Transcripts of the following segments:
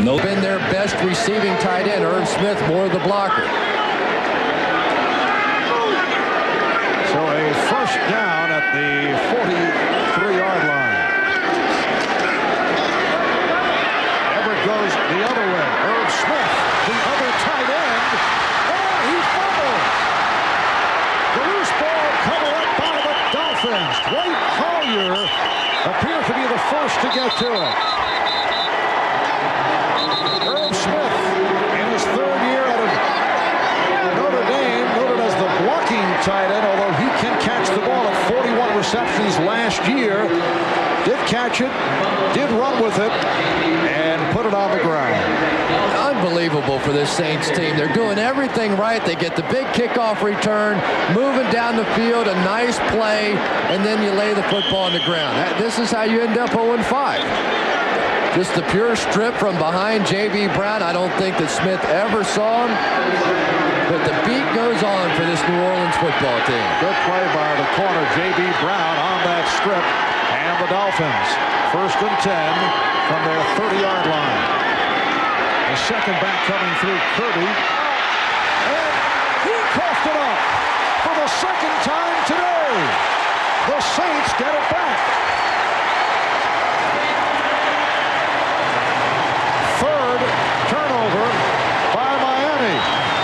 Been their best receiving tight end. Irv Smith more the blocker. So a first down at the 43-yard line. Everett goes the other way. Irv Smith, the other tight end. Oh, he fumbled. The loose ball covered up by the Dolphins. Dwight Collier appears to be the first to get to it. Irv Smith, in his third year out of Notre Dame, noted as the blocking tight end, although he can catch the ball at 41 receptions last year. Did catch it, did run with it, and put it on the ground. Unbelievable for this Saints team. They're doing everything right. They get the big kickoff return, moving down the field, a nice play, and then you lay the football on the ground. This is how you end up 0-5. Just the pure strip from behind J.B. Brown. I don't think that Smith ever saw him. But the beat goes on for this New Orleans football team. Good play by the corner, J.B. Brown, on that strip. And the Dolphins, 1st and 10 from their 30-yard line. The second back coming through, Kirby. And he coughed it up for the second time today. The Saints get it back. Third turnover by Miami.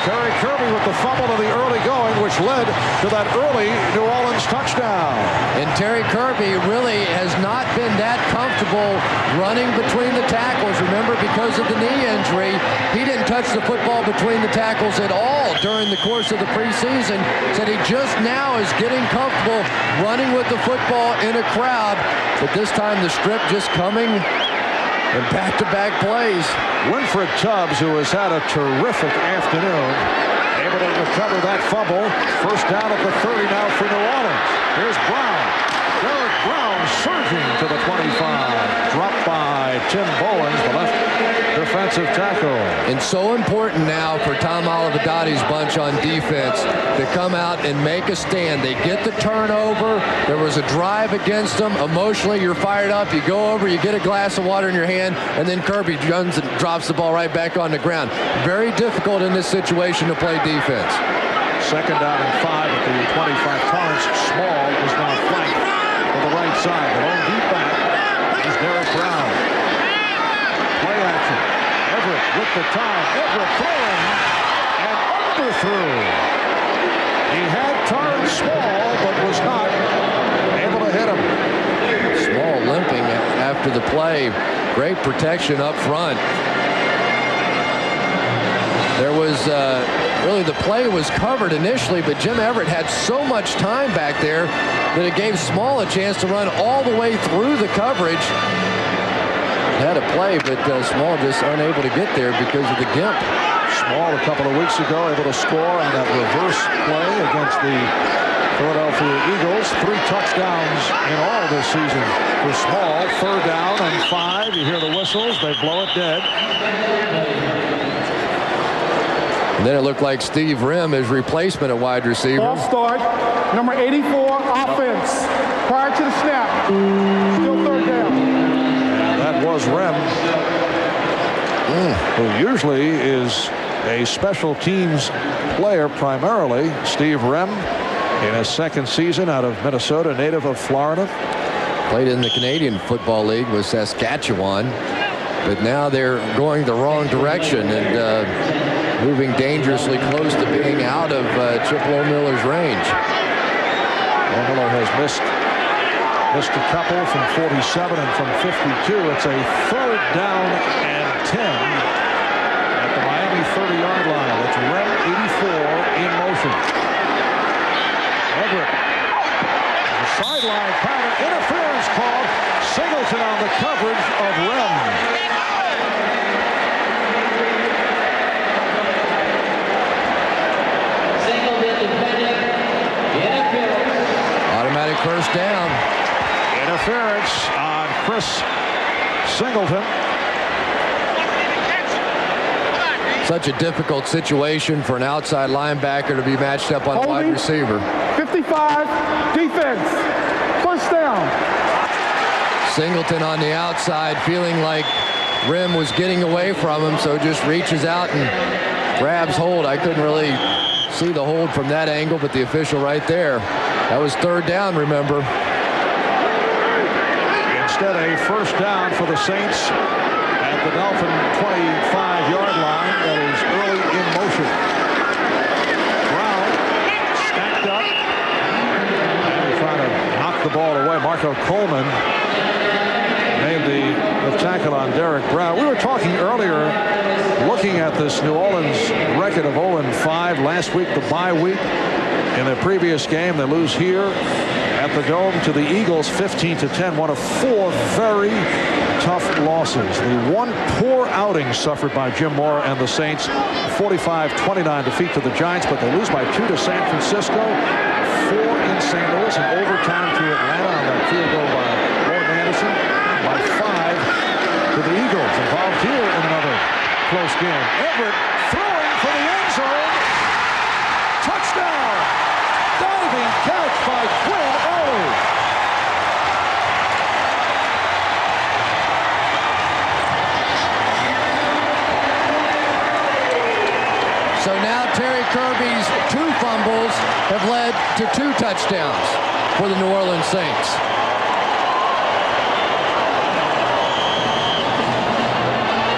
Terry Kirby with the fumble to the early going, which led to that early New Orleans touchdown. And Terry Kirby really has not been that comfortable running between the tackles. Remember, because of the knee injury, he didn't touch the football between the tackles at all during the course of the preseason. Said he just now is getting comfortable running with the football in a crowd. But this time the strip just coming in back-to-back plays. Winfred Tubbs, who has had a terrific afternoon, able to recover that fumble. First down at the 30 now for New Orleans. Here's Brown. Derek Brown surging to the 25. Dropped by Tim Bowens, the left defensive tackle. And so important now for Tom Olivadatti's bunch on defense to come out and make a stand. They get the turnover. There was a drive against them. Emotionally, you're fired up. You go over, you get a glass of water in your hand, and then Kirby runs and drops the ball right back on the ground. Very difficult in this situation to play defense. Second down and 5 at the 25. Torrance Small is now flanked to the right side. The lone deep back is Derek Brown. Play action. Everett with the time. Everett throwing and underthrew. He had Torrance Small, but was not able to hit him. Small limping after the play. Great protection up front. There was really the play was covered initially, but Jim Everett had so much time back there that it gave Small a chance to run all the way through the coverage. Had a play, but Small just unable to get there because of the gimp. Small a couple of weeks ago able to score on that reverse play against the Philadelphia Eagles. 3 touchdowns in all this season for Small. Third down and 5. You hear the whistles. They blow it dead. And then it looked like Steve Rim, his replacement at wide receiver. Ball start, number 84, offense. Prior to the snap, still third down. That was Rim, who usually is a special teams player primarily. Steve Rim in his second season out of Minnesota, native of Florida. Played in the Canadian Football League with Saskatchewan, but now they're going the wrong direction and moving dangerously close to being out of Chip Lohmiller's range. Lohmiller has missed a couple from 47 and from 52. It's a third down and 10 at the Miami 30-yard line. It's Rem 84 in motion. Everett, the sideline pattern, interference called. Singleton on the coverage of Rem. Automatic first down. Interference on Chris Singleton. Such a difficult situation for an outside linebacker to be matched up on a wide receiver. 55, defense, first down. Singleton on the outside, feeling like rim was getting away from him, so just reaches out and grabs hold. I couldn't really see the hold from that angle, but the official right there. That was third down, remember. Instead, a first down for the Saints at the Dolphin 25-yard line. That is early in motion. Brown stacked up and trying to knock the ball away. Marco Coleman made the tackle on Derek Brown. We were talking earlier, looking at this New Orleans record of 0-5. Last week, the bye week. In the previous game, they lose here at the Dome to the Eagles 15-10. One of four very tough losses. The one poor outing suffered by Jim Mora and the Saints. 45-29 defeat to the Giants, but they lose by 2 to San Francisco, 4 in St. Louis, and overtime to Atlanta on that field goal by Gordon Anderson, by 5 to the Eagles. Involved here in another close game. Everett throwing for the end zone. Touchdown! Diving catch by Quinn Early. So now Terry Kirby's 2 fumbles have led to 2 touchdowns for the New Orleans Saints.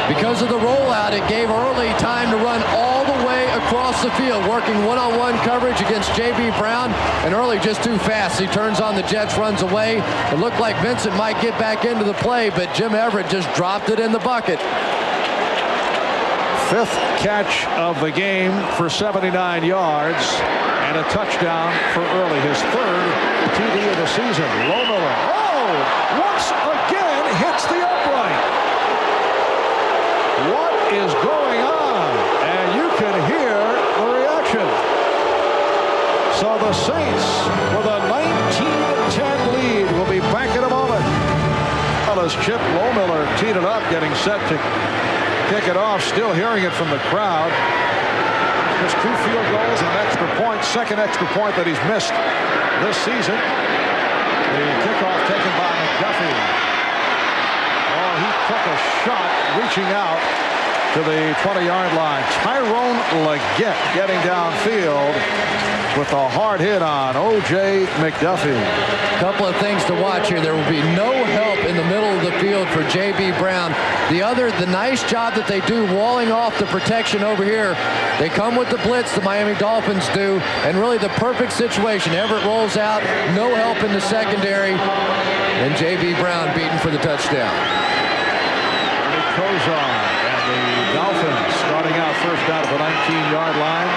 Because of the rollout, it gave Early time to run all the way across the field, working one-on-one coverage against J.B. Brown, and Early just too fast. He turns on the Jets, runs away. It looked like Vincent might get back into the play, but Jim Everett just dropped it in the bucket. 5th catch of the game for 79 yards and a touchdown for Early, his 3rd TD of the season. Lohmiller, once again hits the upright. What is going on? And you can hear the reaction. So the Saints with a 19-10 lead will be back in a moment. As Chip Lohmiller teed it up, getting set to kick it off, still hearing it from the crowd. Just 2 field goals and an extra point, 2nd extra point that he's missed this season. The kickoff taken by McDuffie. Oh, he took a shot reaching out to the 20-yard line. Tyrone Leggett getting downfield with a hard hit on O.J. McDuffie. A couple of things to watch here. There will be no help in the middle of the field for J.B. Brown. The nice job that they do walling off the protection over here. They come with the blitz, the Miami Dolphins do, and really the perfect situation. Everett rolls out, no help in the secondary, and J.B. Brown beaten for the touchdown. Kozar and the Dolphins starting out first down at the 19-yard line.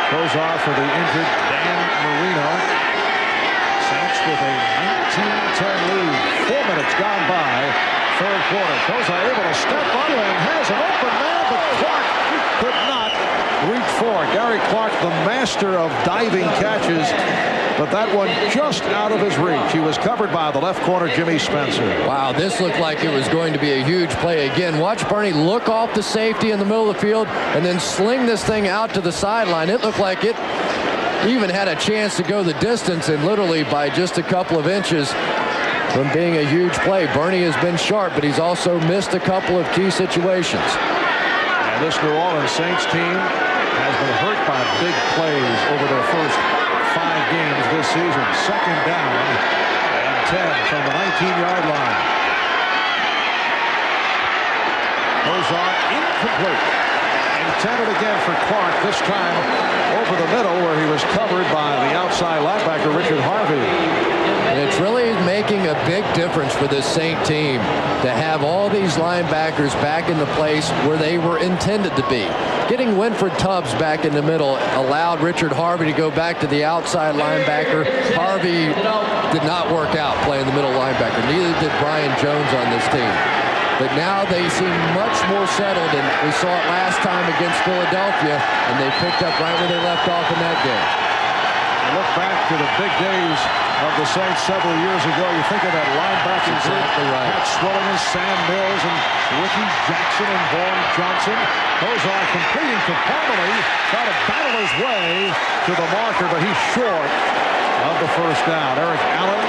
Kozar for the injured Dan Marino. Saints with a 19-10 lead. 4 minutes gone by. 3rd quarter. Kozar able to step up and has an open man, but Clark could not reach for. Gary Clark, the master of diving catches, but that one just out of his reach. He was covered by the left corner, Jimmy Spencer. Wow, this looked like it was going to be a huge play. Again, watch Bernie look off the safety in the middle of the field and then sling this thing out to the sideline. It looked like it even had a chance to go the distance, and literally by just a couple of inches from being a huge play. Bernie has been sharp, but he's also missed a couple of key situations. And this New Orleans Saints team has been hurt by big plays over their first 5 games this season. 2nd down and 10 from the 19-yard line. Kozar incomplete. Intended again for Clark, this time over the middle where he was covered by the outside linebacker Richard Harvey. And it's really making a big difference for this Saint team to have all these linebackers back in the place where they were intended to be. Getting Winfred Tubbs back in the middle allowed Richard Harvey to go back to the outside linebacker. Harvey did not work out playing the middle linebacker. Neither did Brian Jones on this team. But now they seem much more settled, and we saw it last time against Philadelphia, and they picked up right where they left off in that game. Look back to the big days of the Saints several years ago. You think of that linebacking group. Exactly right. Pat Swilling, Sam Mills, and Ricky Jackson and Vaughn Johnson. Kozar completing to Parmalee. Try to battle his way to the marker, but he's short of the first down. Eric Allen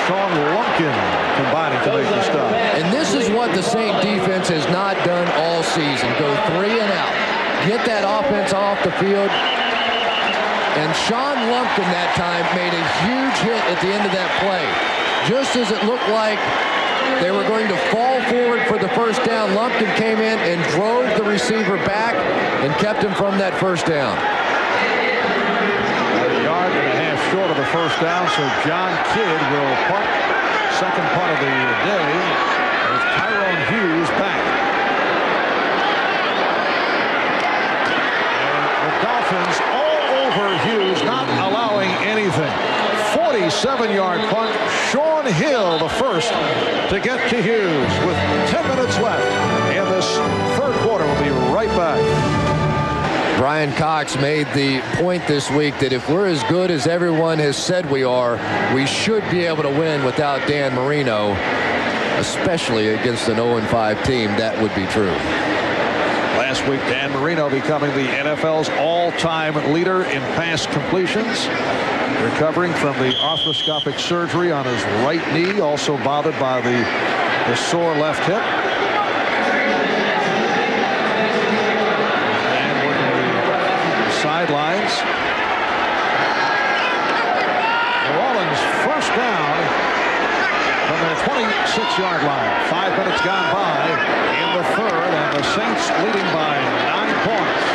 Sean Lumpkin combining to make the stop. And this is what the Saint defense has not done all season. Go 3 and out. Get that offense off the field. And Sean Lumpkin that time made a huge hit at the end of that play. Just as it looked like they were going to fall forward for the first down, Lumpkin came in and drove the receiver back and kept him from that first down. A yard and a half short of the first down, so John Kidd will punt. Second punt of the day with Tyrone Hughes back. And the Dolphins all over Hughes, not allowing anything. 47-yard punt. Sean Hill, the first to get to Hughes with 10 minutes left in this third quarter. We'll be right back. Brian Cox made the point this week that if we're as good as everyone has said we are, we should be able to win without Dan Marino, especially against an 0-5 team. That would be true. Last week, Dan Marino becoming the NFL's all-time leader in pass completions. Recovering from the arthroscopic surgery on his right knee, also bothered by the sore left hip. And working the sidelines. New Orleans first down from their 26-yard line. 5 minutes gone by in the third, and the Saints leading by 9 points.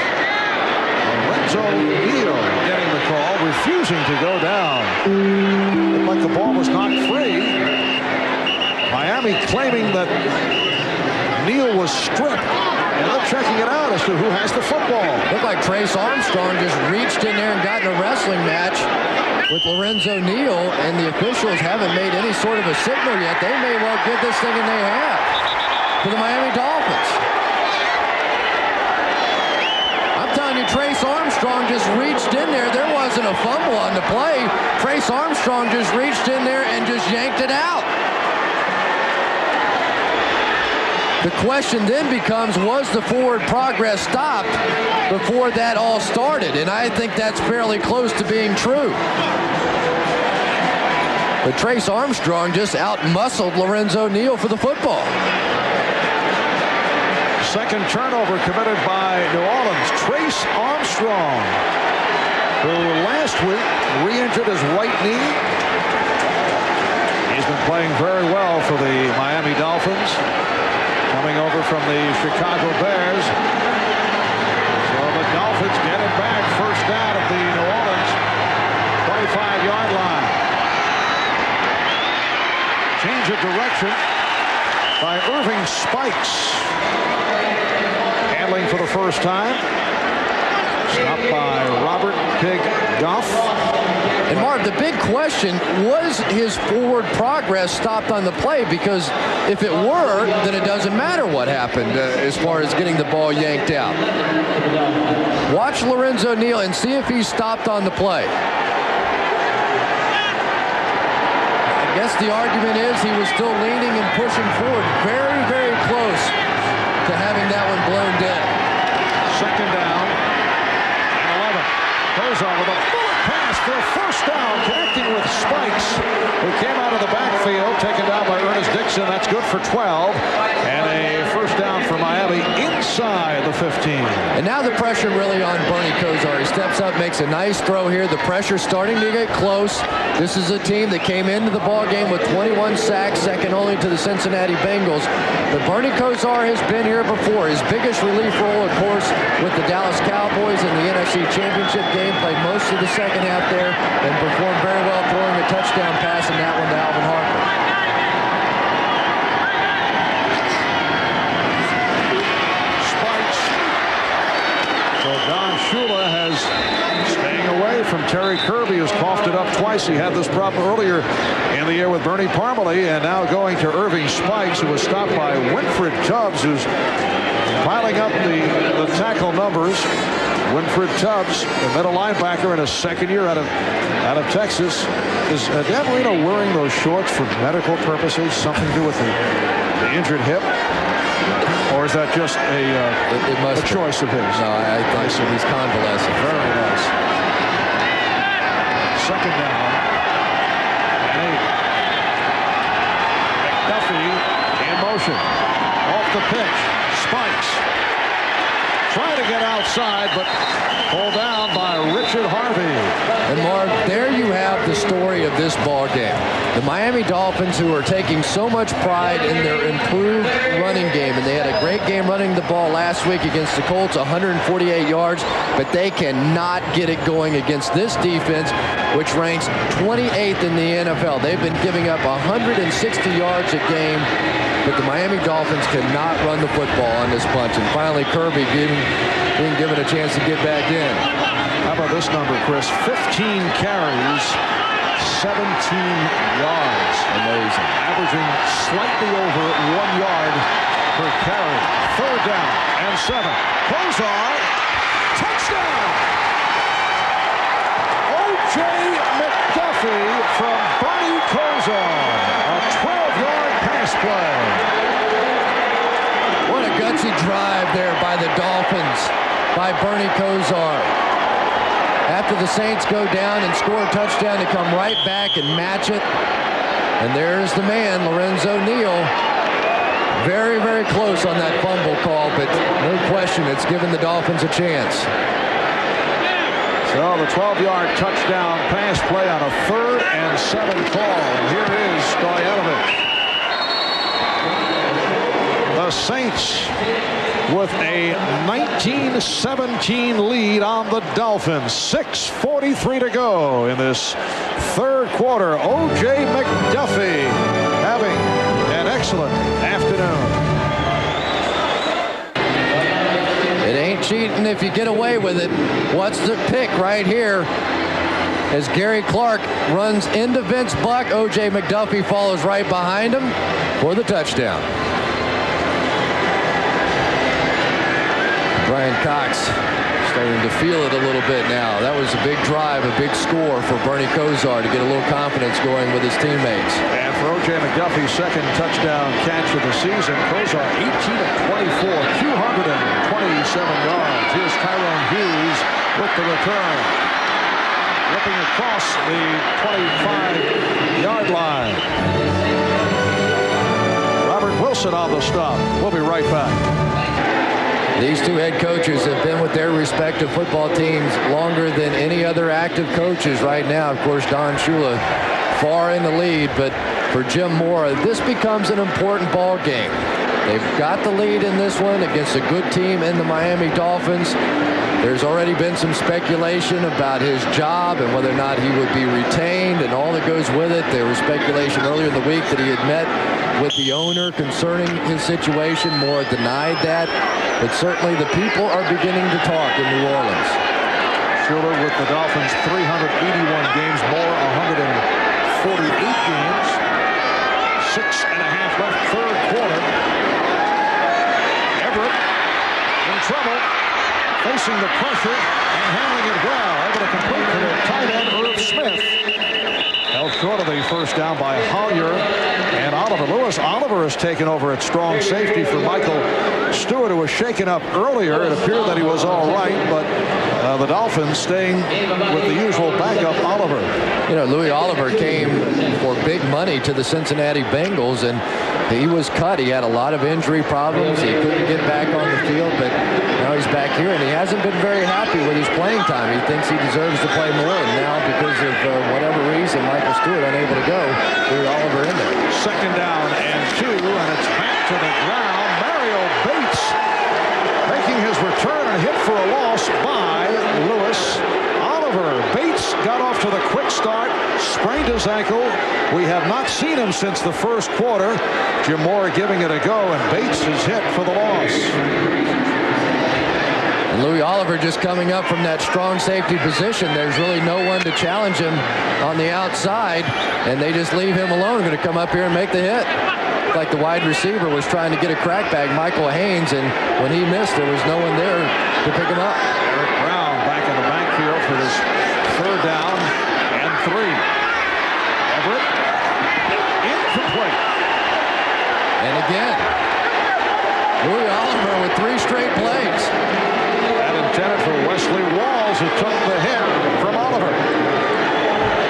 Lorenzo Neal getting the call, refusing to go down. Looked like the ball was not free. Miami claiming that Neal was stripped. And they're checking it out as to who has the football. Looked like Trace Armstrong just reached in there and got in a wrestling match with Lorenzo Neal, and the officials haven't made any sort of a signal yet. They may well get this thing, and they have, for the Miami Dolphins. I'm telling you, Trace Armstrong just reached in there. There wasn't a fumble on the play. Trace Armstrong just reached in there and just yanked it out. The question then becomes, was the forward progress stopped before that all started? And I think that's fairly close to being true. But Trace Armstrong just out-muscled Lorenzo Neal for the football. Second turnover committed by New Orleans. Trace Armstrong, who last week re-injured his right knee. He's been playing very well for the Miami Dolphins, coming over from the Chicago Bears. So the Dolphins get it back. First down at the New Orleans 25-yard line. Change of direction by Irving Spikes. Handling for the first time. Stopped by Robert Pig Goff. And Mark, the big question, was his forward progress stopped on the play? Because if it were, then it doesn't matter what happened as far as getting the ball yanked out. Watch Lorenzo Neal and see if he's stopped on the play. I guess the argument is he was still leaning and pushing forward. Very, very close to having that one blown dead. Second down and 11. Goes on with a bullet pass for a first down, connecting with Spikes, who came out of the backfield, taken down by Ernest Dixon. That's good for 12. And a first down for Miami inside the 15. And now the pressure really on Bernie Kosar. He steps up, makes a nice throw here. The pressure's starting to get close. This is a team that came into the ball game with 21 sacks, second only to the Cincinnati Bengals. But Bernie Kosar has been here before. His biggest relief role, of course, with the Dallas Cowboys in the NFC Championship game. Played most of the second half there and performed very well, throwing a touchdown pass in that one to Alvin Harper. So Don Shula has staying away from Terry Kirby, who's coughed it up twice. He had this problem earlier in the year with Bernie Parmalee, and now going to Irving Spikes, who was stopped by Winfred Tubbs, who's piling up the tackle numbers. Winfred Tubbs, the middle linebacker in his second year out of Texas. Is Dan Marino wearing those shorts for medical purposes? Something to do with the injured hip? Or is that just a choice of his? No, I think so. He's convalescent. Very nice. Second down. 8. action. Off the pitch. Spikes. Trying to get outside, but pulled down by Richard Harvey. And Mark, there you have the story of this ball game. The Miami Dolphins, who are taking so much pride in their improved running game, and they had a great game running the ball last week against the Colts, 148 yards, but they cannot get it going against this defense, which ranks 28th in the NFL. They've been giving up 160 yards a game, but the Miami Dolphins cannot run the football on this bunch. And finally, Kirby being given a chance to get back in. How about this number, Chris? 15 carries, 17 yards. Amazing. Averaging slightly over 1 yard per carry. Third down and 7. Kosar, touchdown! O.J. McDuffie from Bernie Kosar. A 12-yard pass play. What a gutsy drive there by the Dolphins, by Bernie Kosar. After the Saints go down and score a touchdown, to come right back and match it. And there's the man, Lorenzo Neal. Very, very close on that fumble call, but no question it's given the Dolphins a chance. So the 12-yard touchdown pass play on a 3rd and 7 call. And here is Stoyanovich. The Saints with a 19-17 lead on the Dolphins. 6:43 to go in this 3rd quarter. O.J. McDuffie having an excellent afternoon. It ain't cheating if you get away with it. What's the pick right here? As Gary Clark runs into Vince Buck, O.J. McDuffie follows right behind him for the touchdown. Brian Cox starting to feel it a little bit now. That was a big drive, a big score for Bernie Kosar to get a little confidence going with his teammates. And for O.J. McDuffie's 2nd touchdown catch of the season, Kosar 18 of 24, 227 yards. Here's Tyrone Hughes with the return. Ripping across the 25-yard line. Robert Wilson on the stop. We'll be right back. These two head coaches have been with their respective football teams longer than any other active coaches right now. Of course, Don Shula far in the lead, but for Jim Mora, this becomes an important ball game. They've got the lead in this one against a good team in the Miami Dolphins. There's already been some speculation about his job and whether or not he would be retained and all that goes with it. There was speculation earlier in the week that he had met with the owner concerning his situation. Mora denied that. But certainly the people are beginning to talk in New Orleans. Shula with the Dolphins 381 games, more 148 games. 6.5 left, 3rd quarter. Everett in trouble, facing the pressure and handling it well. Able to complete for the tight end, Irv Smith. Held short of the first down by Hollier and Oliver Lewis. Oliver has taken over at strong safety for Michael Stewart, who was shaken up earlier. It appeared that he was all right, but the Dolphins staying with the usual backup, Oliver. You know, Louis Oliver came for big money to the Cincinnati Bengals, and he was cut. He had a lot of injury problems. He couldn't get back on the field, but now he's back here, and he hasn't been very happy with his playing time. He thinks he deserves to play more, and now because of whatever reason, Michael Stewart unable to go, Louis Oliver in there. 2nd down and 2, and it's back to the ground. Mario Bates making his return and hit for a loss by Lewis Oliver. Bates got off to the quick start, sprained his ankle. We have not seen him since the 1st quarter. Jim Mora giving it a go, and Bates is hit for the loss. And Louis Oliver just coming up from that strong safety position. There's really no one to challenge him on the outside, and they just leave him alone. Going to come up here and make the hit. Like the wide receiver was trying to get a crackback, Michael Haynes, and when he missed, there was no one there to pick him up. Eric Brown back in the backfield for this 3rd down and 3. Everett incomplete. And again, Louis Oliver with 3 straight plays. That intended for Wesley Walls, who took the hit from Oliver.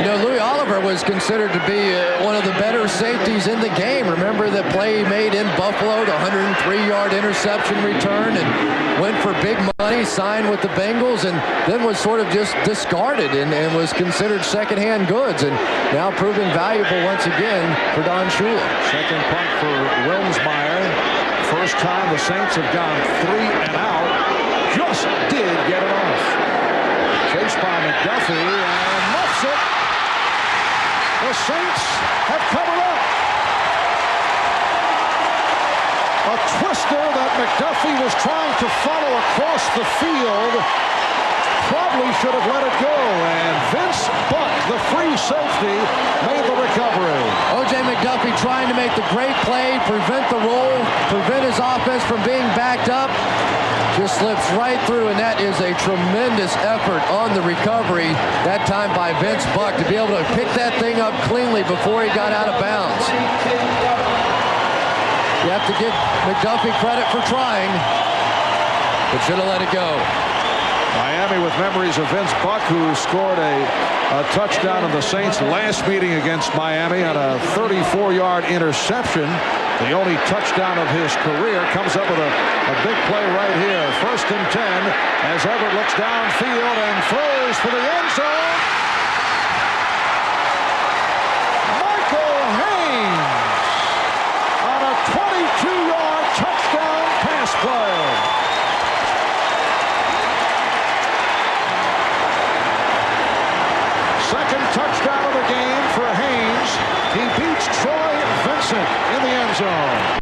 You know, Louis Oliver was is considered to be one of the better safeties in the game. Remember the play he made in Buffalo, the 103-yard interception return, and went for big money, signed with the Bengals, and then was sort of just discarded and was considered second-hand goods, and now proven valuable once again for Don Shula. Second punt for Wilmsmeyer. First time the Saints have gone 3 and out. Just did get it off. Chased by McDuffie and muffs it. The Saints have covered up. A twister that McDuffie was trying to follow across the field. Probably should have let it go. And Vince Buck, the free safety, made the recovery. O.J. McDuffie trying to make the great play, prevent the roll, prevent his offense from being backed up. Just slips right through, and that is a tremendous effort on the recovery, that time by Vince Buck, to be able to pick that thing up cleanly before he got out of bounds. You have to give McDuffie credit for trying, but should have let it go. Miami with memories of Vince Buck, who scored a touchdown in the Saints' last meeting against Miami on a 34-yard interception. The only touchdown of his career. Comes up with a big play right here. 1st and 10 as Everett looks downfield and throws for the end zone. Michael Haynes on a 22-yard touchdown pass play. Second touchdown of the game for Haynes. He beats Troy Vincent in the end zone.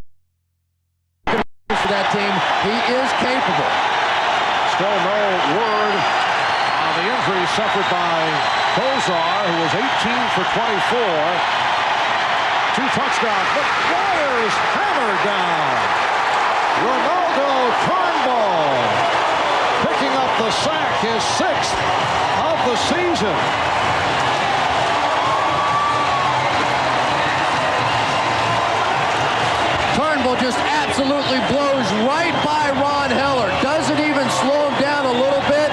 For that team, he is capable. Still no word on the injury suffered by Kozar, who was 18 for 24. 2 touchdowns. McGuire's hammered down. Ronaldo Turnbull picking up the sack, his 6th of the season. Turnbull just absolutely blows right by Ron Heller. Doesn't even slow him down a little bit.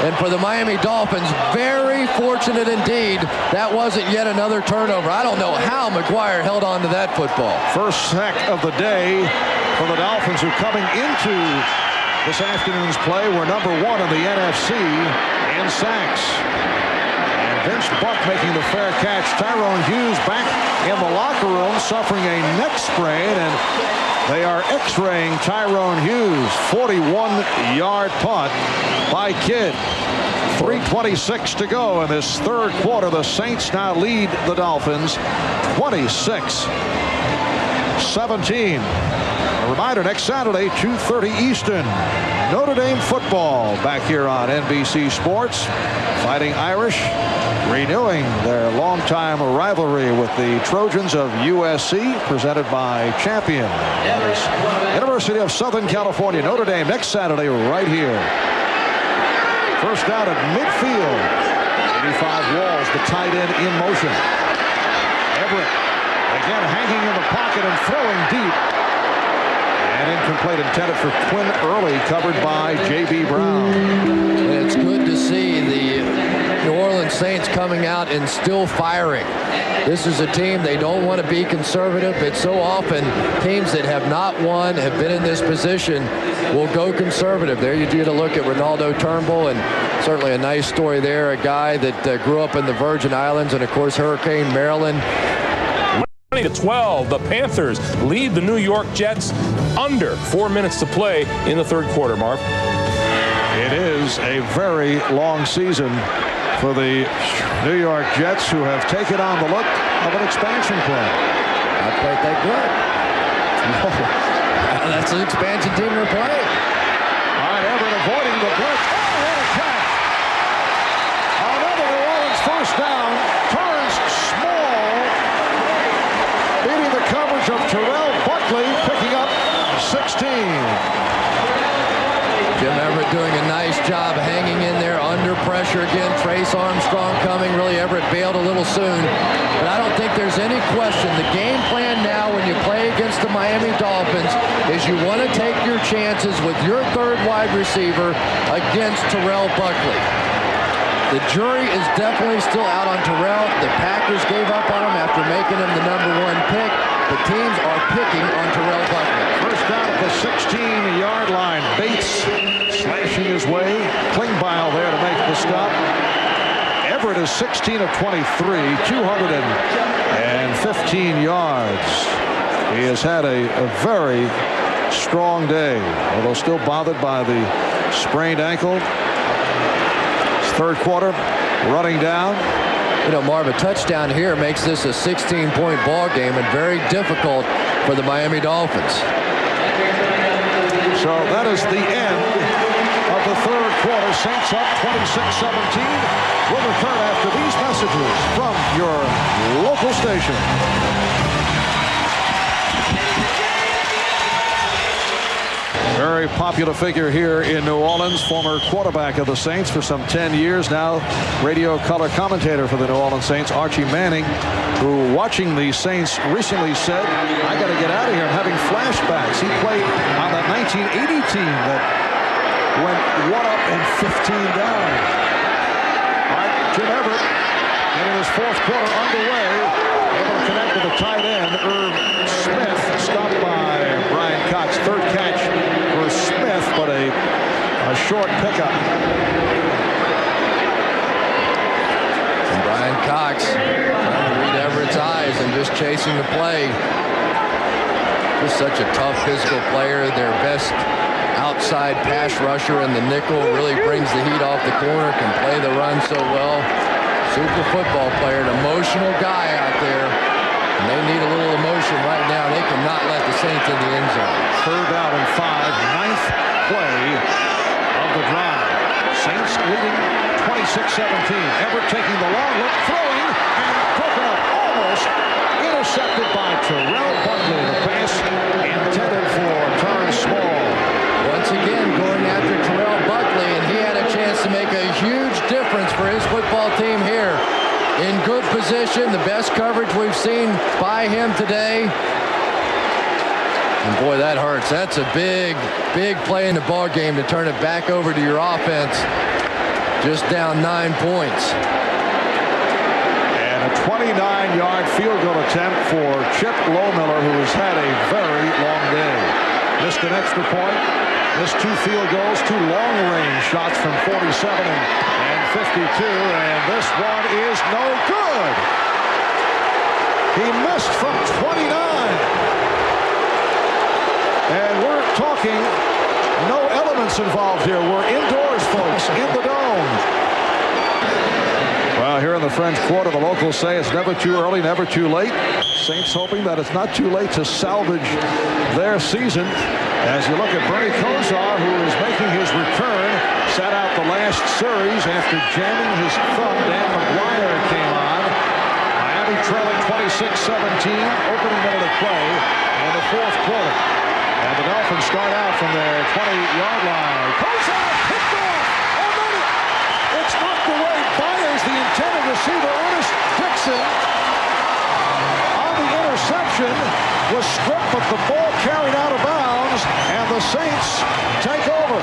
And for the Miami Dolphins, very fortunate indeed. That wasn't yet another turnover. I don't know how McGuire held on to that football. First sack of the day for the Dolphins, who coming into this afternoon's play were number 1 in the NFC in sacks. Vince Buck making the fair catch. Tyrone Hughes back in the locker room suffering a neck sprain, and they are x-raying Tyrone Hughes. 41-yard punt by Kidd. 3:26 to go in this third quarter. The Saints now lead the Dolphins 26-17. A reminder, next Saturday, 2:30 Eastern, Notre Dame football back here on NBC Sports. Fighting Irish renewing their longtime rivalry with the Trojans of USC, presented by Champion. University of Southern California, Notre Dame, next Saturday right here. First down at midfield. 85 Walls, the tight end in motion. Everett again hanging in the pocket and throwing deep. And incomplete, intended for Quinn Early, covered by J.B. Brown. It's good to see the New Orleans Saints coming out and still firing. This is a team, they don't want to be conservative, but so often teams that have not won, have been in this position, will go conservative. There you get a look at Ronaldo Turnbull, and certainly a nice story there. A guy that grew up in the Virgin Islands and, of course, Hurricane Maryland. 20-12, the Panthers lead the New York Jets under 4 minutes to play in the third quarter, Marv. It is a very long season for the New York Jets, who have taken on the look of an expansion plan. Not quite that good. No. That's an expansion team they're playing. All right, Everett avoiding the blitz. Oh, what a catch. Another New Orleans first down. Turns small. Beating the coverage of Terrell Buckley, picking up 16. Jim Everett doing a nice job hanging in there under pressure again. Trace Armstrong coming. Really, Everett bailed a little soon. But I don't think there's any question. The game plan now when you play against the Miami Dolphins is you want to take your chances with your third wide receiver against Terrell Buckley. The jury is definitely still out on Terrell. The Packers gave up on him after making him the #1 pick. The teams are picking on Terrell Buckley. First down at the 16-yard line. Bates slashing his way. Klingbeil there to make the stop. Everett is 16 of 23, 215 yards. He has had a very strong day, although still bothered by the sprained ankle. Third quarter, running down. You know, Marv, a touchdown here makes this a 16-point ball game and very difficult for the Miami Dolphins. So that is the end of the third quarter. Saints up 26-17. We'll return after these messages from your local station. Very popular figure here in New Orleans, former quarterback of the Saints for some 10 years now, radio color commentator for the New Orleans Saints, Archie Manning, who, watching the Saints, recently said, I got to get out of here. I'm having flashbacks. He played on that 1980 team that went 1 up and 15 down. All right, Jim Everett, getting his fourth quarter underway, able to connect with the tight end, Irv Smith, stopped by Brian Cox. Third catch for Smith, but a short pickup. And Brian Cox trying to read Everett's eyes and just chasing the play. Just such a tough physical player. Their best outside pass rusher in the nickel, really brings the heat off the corner, can play the run so well. Super football player, an emotional guy out there. And they need a little emotion right now. They cannot let the Saints in the end zone. Third down and 5, ninth play of the drive. Saints leading 26-17. Everett taking the long look, throwing, and broken up, almost intercepted by Terrell Buckley. The pass intended for Terrence Small. Once again, going after Terrell Buckley, and he had a chance to make a huge difference for his football team here. In good position, the best coverage we've seen by him today. And boy, that hurts. That's a big, big play in the ball game to turn it back over to your offense. Just down 9 points. And a 29-yard field goal attempt for Chip Lohmiller, who has had a very long day. Missed an extra point. Missed 2 field goals, 2 long-range shots from 47 and 52, and this one is no good. He missed from 29. And we're talking no elements involved here. We're indoors, folks, in the dome. Well, here in the French Quarter, the locals say it's never too early, never too late. Saints hoping that it's not too late to salvage their season. As you look at Bernie Kosar, who is making his return, sat out the last series after jamming his thumb. Dan McGuire came on. Miami trailing 26-17, opening minute of play in the fourth quarter. And the Dolphins start out from their 20-yard line. Kosar picked off. Already. It's knocked away. Fires the intended receiver, Ernest Dixon. On the interception, was stripped, but the ball carried out of bounds, and the Saints take over.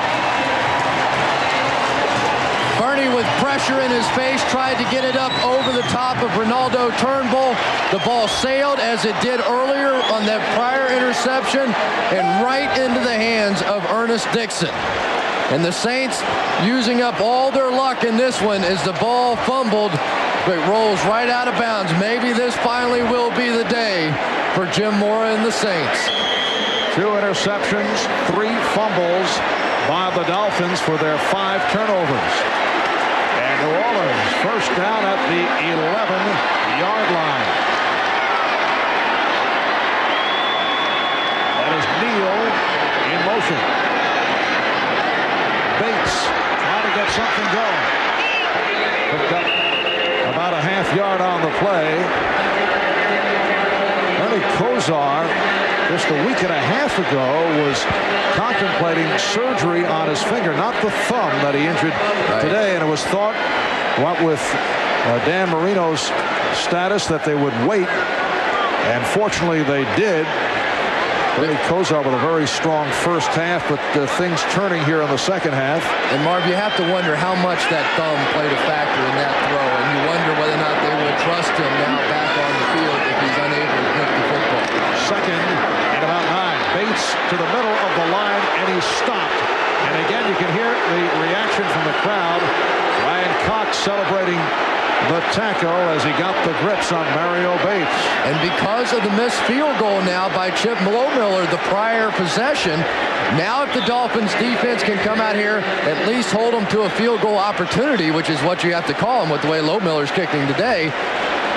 Bernie, with pressure in his face, tried to get it up over the top of Ronaldo Turnbull. The ball sailed as it did earlier on that prior interception and right into the hands of Ernest Dixon. And the Saints using up all their luck in this one as the ball fumbled, but rolls right out of bounds. Maybe this finally will be the day for Jim Mora and the Saints. 2 interceptions, 3 fumbles by the Dolphins for their 5 turnovers. And New Orleans first down at the 11-yard line. That is Neal in motion. Bates trying to get something going. Picked up about a half yard on the play. Bernie Kosar, just a week and a half ago, was contemplating surgery on his finger, not the thumb that he injured today. And it was thought, what with Dan Marino's status, that they would wait. And fortunately they did. Billy Kosar with a very strong first half, but things turning here in the second half. And Marv, you have to wonder how much that thumb played a factor in that throw, and you wonder whether or not they will trust him now back on the field if he's unable to hit the football. Second and about 9. Bates to the middle of the line, and he's stopped. And again, you can hear the reaction from the crowd. Ryan Cox celebrating the tackle as he got the grips on Mario Bates. And because of the missed field goal now by Chip Lohmiller, the prior possession, now if the Dolphins defense can come out here, at least hold them to a field goal opportunity, which is what you have to call them with the way Lohmiller's kicking today,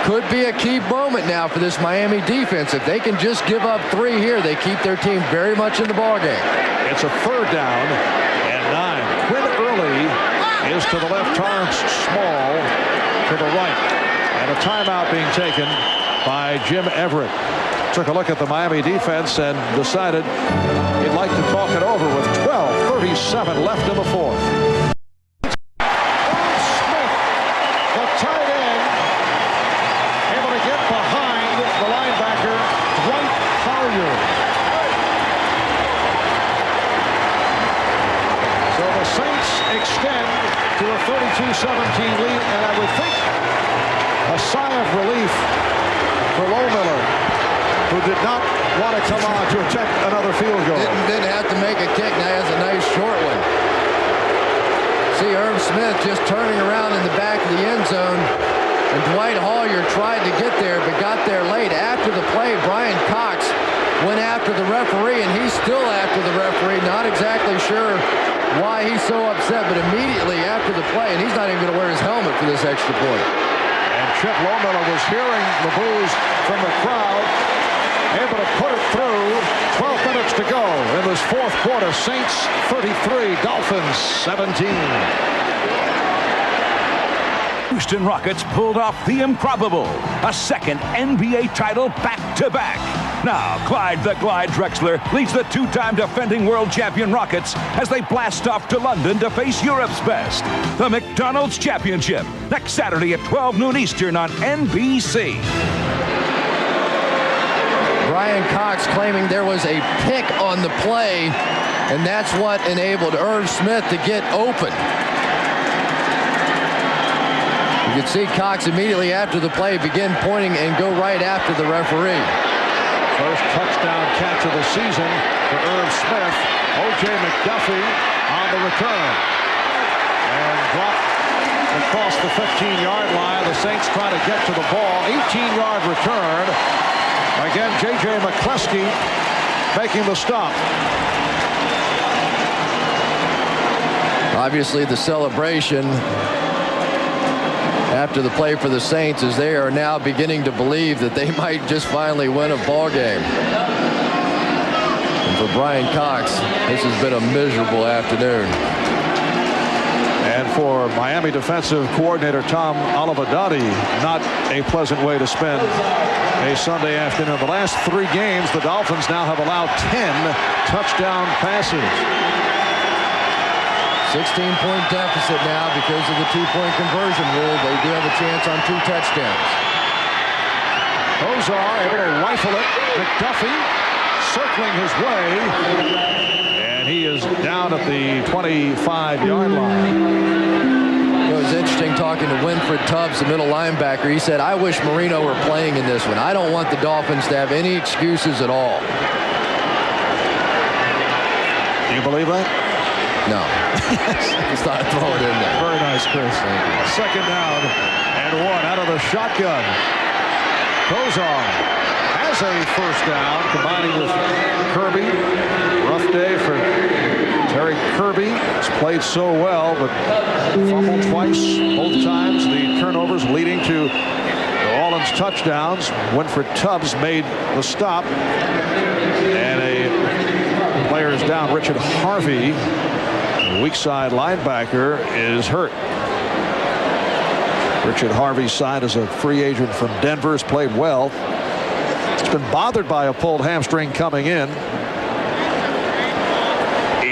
could be a key moment now for this Miami defense. If they can just give up 3 here, they keep their team very much in the ballgame. It's a 3rd down and 9. Quinn Early is to the left, Torrance Small to the right, and a timeout being taken by Jim Everett. Took a look at the Miami defense and decided he'd like to talk it over with 12:37 left in the 4th. Smith, the tight end, able to get behind the linebacker, Dwight Collier. So the Saints extend to a 32-17 lead, and I would think a sigh of relief for Lohmiller, who did not want to come on to attempt another field goal. Didn't have to make a kick. Now he has a nice short one. See Irv Smith just turning around in the back of the end zone, and Dwight Collier tried to get there, but got there late. After the play, Brian Cox went after the referee, and he's still after the referee. Not exactly sure why he's so upset, but immediately after the play, and he's not even going to wear his helmet for this extra point. And Chip Lohmiller was hearing the boos from the crowd, able to put it through. 12 minutes to go in this 4th quarter. Saints 33, Dolphins 17. Houston Rockets pulled off the improbable, a 2nd NBA title back-to-back. Now, Clyde the Glide Drexler leads the 2-time defending world champion Rockets as they blast off to London to face Europe's best. The McDonald's Championship, next Saturday at 12 noon Eastern on NBC. Brian Cox claiming there was a pick on the play, and that's what enabled Irv Smith to get open. You can see Cox immediately after the play begin pointing and go right after the referee. First touchdown catch of the season for Irv Smith. O.J. McDuffie on the return. And dropped across the 15-yard line. The Saints try to get to the ball. 18-yard return. Again, J.J. McCleskey making the stop. Obviously, the celebration after the play for the Saints is they are now beginning to believe that they might just finally win a ball game. And for Brian Cox, this has been a miserable afternoon. And for Miami defensive coordinator Tom Olivadotti, not a pleasant way to spend a Sunday afternoon. The last 3 games, the Dolphins now have allowed 10 touchdown passes. 16-point deficit now because of the 2-point conversion rule. They do have a chance on 2 touchdowns. Kosar able to rifle it. McDuffie circling his way. And he is down at the 25-yard line. It was interesting talking to Winfred Tubbs, the middle linebacker. He said, I wish Marino were playing in this one. I don't want the Dolphins to have any excuses at all. Do you believe that? No. Just thought I'd throw it in there. Very nice, Chris. Second down and 1 out of the shotgun. Kosar has a first down, combining with Kirby. Rough day for Terry Kirby. He's played so well, but fumbled twice, both times. The turnovers leading to New Orleans touchdowns. Winfred Tubbs made the stop. And a player is down. Richard Harvey, weak side linebacker, is hurt. Richard Harvey signed as a free agent from Denver, has played well. He's been bothered by a pulled hamstring coming in.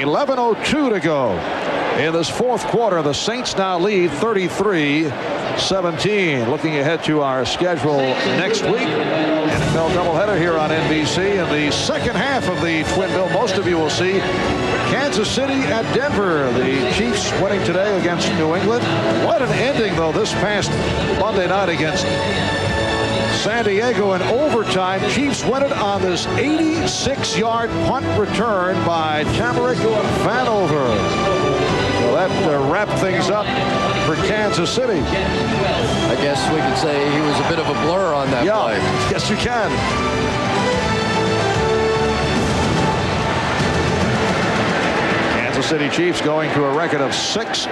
11:02 to go in this 4th quarter. The Saints now lead 33 17. Looking ahead to our schedule next week. NFL doubleheader here on NBC. In the second half of the Twin Bill, most of you will see Kansas City at Denver. The Chiefs winning today against New England. What an ending, though, this past Monday night against San Diego in overtime. Chiefs win it on this 86-yard punt return by Tamarico and Vanover. So that wrapped things up for Kansas City. I guess we could say he was a bit of a blur on that play. Yes, you can. Kansas City Chiefs going to a record of 6-1.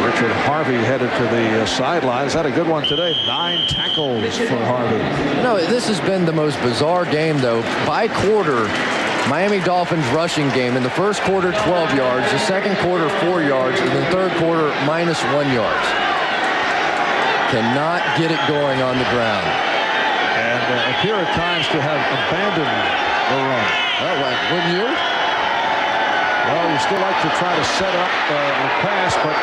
Richard Harvey headed to the sidelines. Had a good one today. 9 tackles for Harvey. No, this has been the most bizarre game, though. By quarter, Miami Dolphins rushing game. In the first quarter, 12 yards. The second quarter, 4 yards. And the third quarter, -1 yards. Cannot get it going on the ground. And appear at times to have abandoned the run. Oh, wouldn't you? Well, you still like to try to set up a pass, but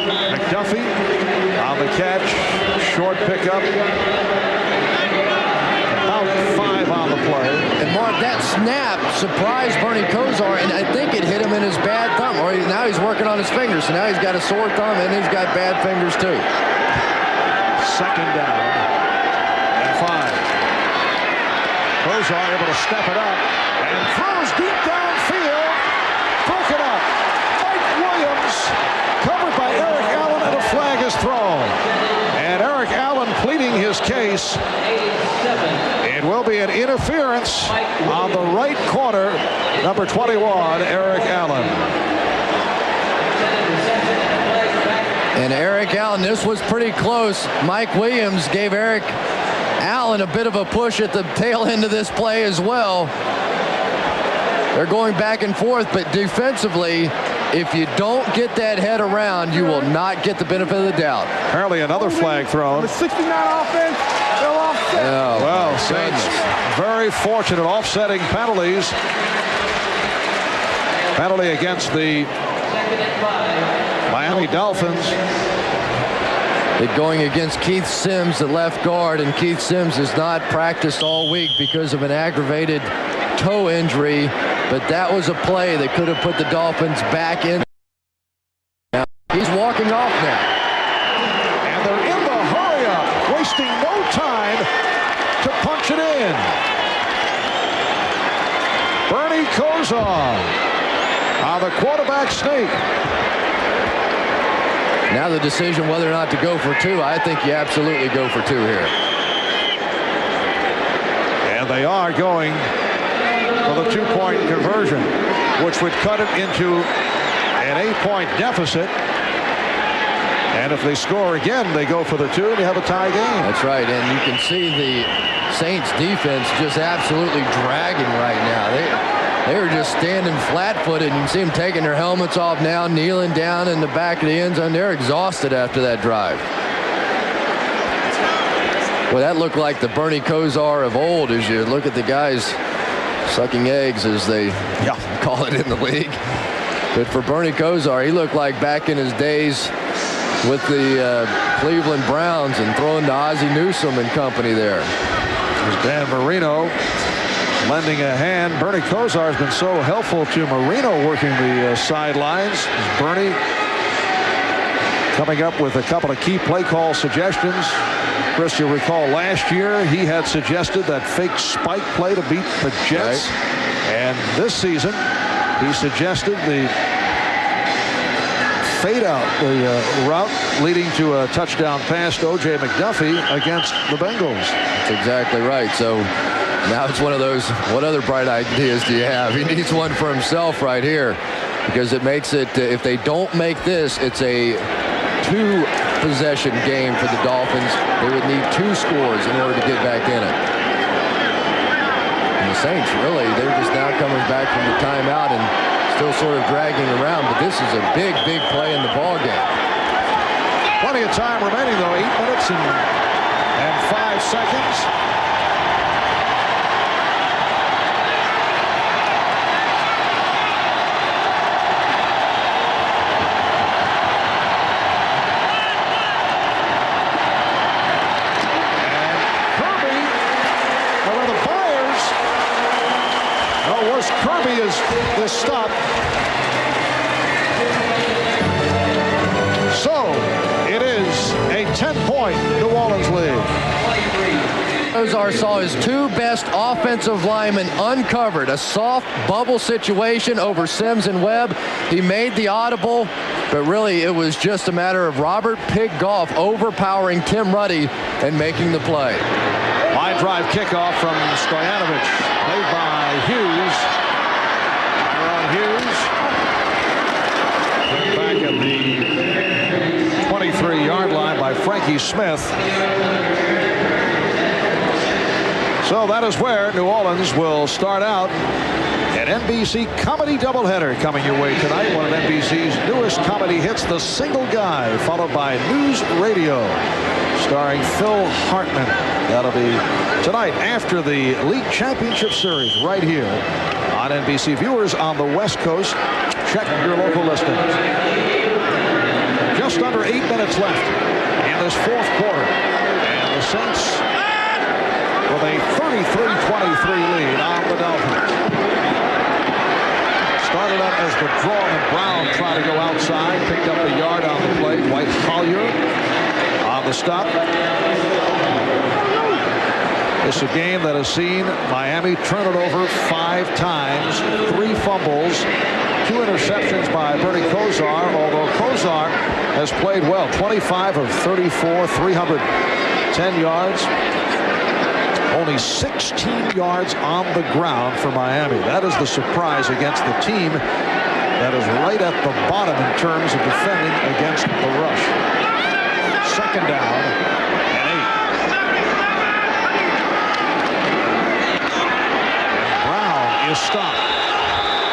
McDuffie on the catch. Short pickup. About 5 on the play. And Mark, that snap surprised Bernie Kosar, and I think it hit him in his bad thumb. Or now he's working on his fingers, so now he's got a sore thumb and he's got bad fingers too. Second down and 5. Kosar able to step it up and throws deep downfield. Broken up. Mike Williams covered by Eric Allen, and a flag is thrown. And Eric Allen pleading his case. It will be an interference on the right corner. Number 21, Eric Allen. And Eric Allen, this was pretty close. Mike Williams gave Eric Allen a bit of a push at the tail end of this play as well. They're going back and forth, but defensively, if you don't get that head around, you will not get the benefit of the doubt. Apparently another flag thrown. The 69 offense, they'll offset. Oh, Well, my Saints goodness. very fortunate offsetting penalties. Penalty against the Miami Dolphins. They're going against Keith Sims, the left guard, and Keith Sims has not practiced all week because of an aggravated toe injury, but that was a play that could have put the Dolphins back in. Now, he's walking off now. And they're in the hurry-up, wasting no time to punch it in. Bernie Kosar on the quarterback sneak. Now the decision whether or not to go for 2. I think you absolutely go for 2 here. And they are going for the 2-point conversion, which would cut it into an 8-point deficit. And if they score again, they go for the 2 and you have a tie game. That's right, and you can see the Saints defense just absolutely dragging right now. They were just standing flat-footed. You can see them taking their helmets off now, kneeling down in the back of the end zone. They're exhausted after that drive. Well, that looked like the Bernie Kosar of old as you look at the guys sucking eggs, as they call it in the league. But for Bernie Kosar, he looked like back in his days with the Cleveland Browns and throwing to Ozzie Newsome and company there. There's Dan Marino lending a hand. Bernie Kosar has been so helpful to Marino working the sidelines. Bernie coming up with a couple of key play call suggestions. Chris, you'll recall last year he had suggested that fake spike play to beat the Jets. Right. And this season he suggested the fade out, the route leading to a touchdown pass to O.J. McDuffie against the Bengals. That's exactly right. So now it's one of those, what other bright ideas do you have? He needs one for himself right here, because it makes it, if they don't make this, it's a 2-possession game for the Dolphins. They would need 2 scores in order to get back in it. And the Saints, really, they're just now coming back from the timeout and still sort of dragging around, but this is a big, big play in the ball game. Plenty of time remaining, though. 8 minutes and 5 seconds. was Kirby is the stop. So it is a 10-point New Orleans lead. Ozar saw his two best offensive linemen uncovered. A soft bubble situation over Sims and Webb. He made the audible, but really it was just a matter of Robert Pig Goff overpowering Tim Ruddy and making the play. Line drive kickoff from Stoyanovich, played by Hughes. Tyrone Hughes. Put back at the 23-yard line by Frankie Smith. So that is where New Orleans will start out. An NBC comedy doubleheader coming your way tonight. One of NBC's newest comedy hits, The Single Guy, followed by News Radio, starring Phil Hartman. That'll be tonight after the League Championship Series right here on NBC. Viewers on the West Coast, check your local listings. Just under 8 minutes left in this fourth quarter. And the Saints with a 33-23 lead on the Dolphins. Started up as the draw, and Brown tried to go outside, picked up the yard on the play. Dwight Collier on the stop. It's a game that has seen Miami turn it over 5 times, 3 fumbles, 2 interceptions by Bernie Kosar, although Kosar has played well. 25 of 34, 310 yards. Only 16 yards on the ground for Miami. That is the surprise against the team that is right at the bottom in terms of defending against the rush. Second down and 8. Brown is stopped.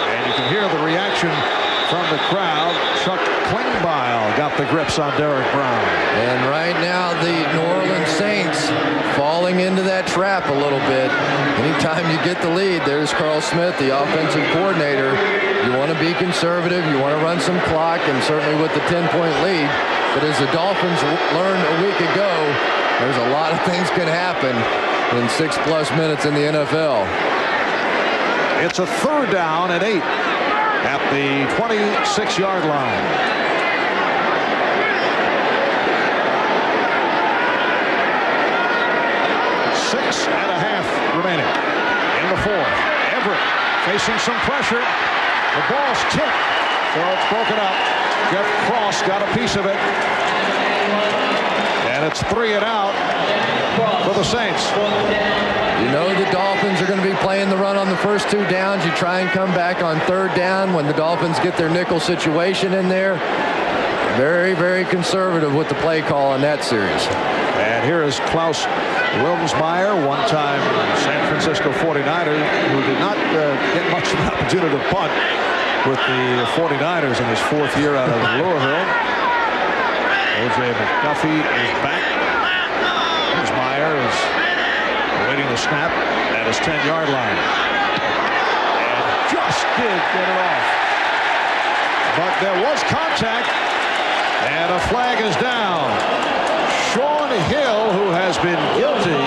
And you can hear the reaction from the crowd. Chuck Klingbeil got the grips on Derek Brown. And right now the New Orleans Saints falling into that trap a little bit. Anytime you get the lead, there's Carl Smith, the offensive coordinator. You want to be conservative, you want to run some clock, and certainly with the 10-point lead. But as the Dolphins learned a week ago, there's a lot of things can happen in 6+ minutes in the NFL. It's a third down and 8 at the 26-yard line. 6.5 remaining in the fourth. Everett facing some pressure. The ball's tipped, so it's broken up. Jeff Cross got a piece of it. And it's 3 and out for the Saints. You know the Dolphins are going to be playing the run on the first 2 downs. You try and come back on 3rd down when the Dolphins get their nickel situation in there. Very, very conservative with the play call in that series. And here is Klaus Wilmsmeyer, one-time San Francisco 49er, who did not get much of an opportunity to punt with the 49ers in his 4th year out of Louisville. O.J. McDuffie is back. Wilmsmeyer is awaiting the snap at his 10-yard line. And just did get it off. But there was contact, and a flag is down. Sean Hill, who has been guilty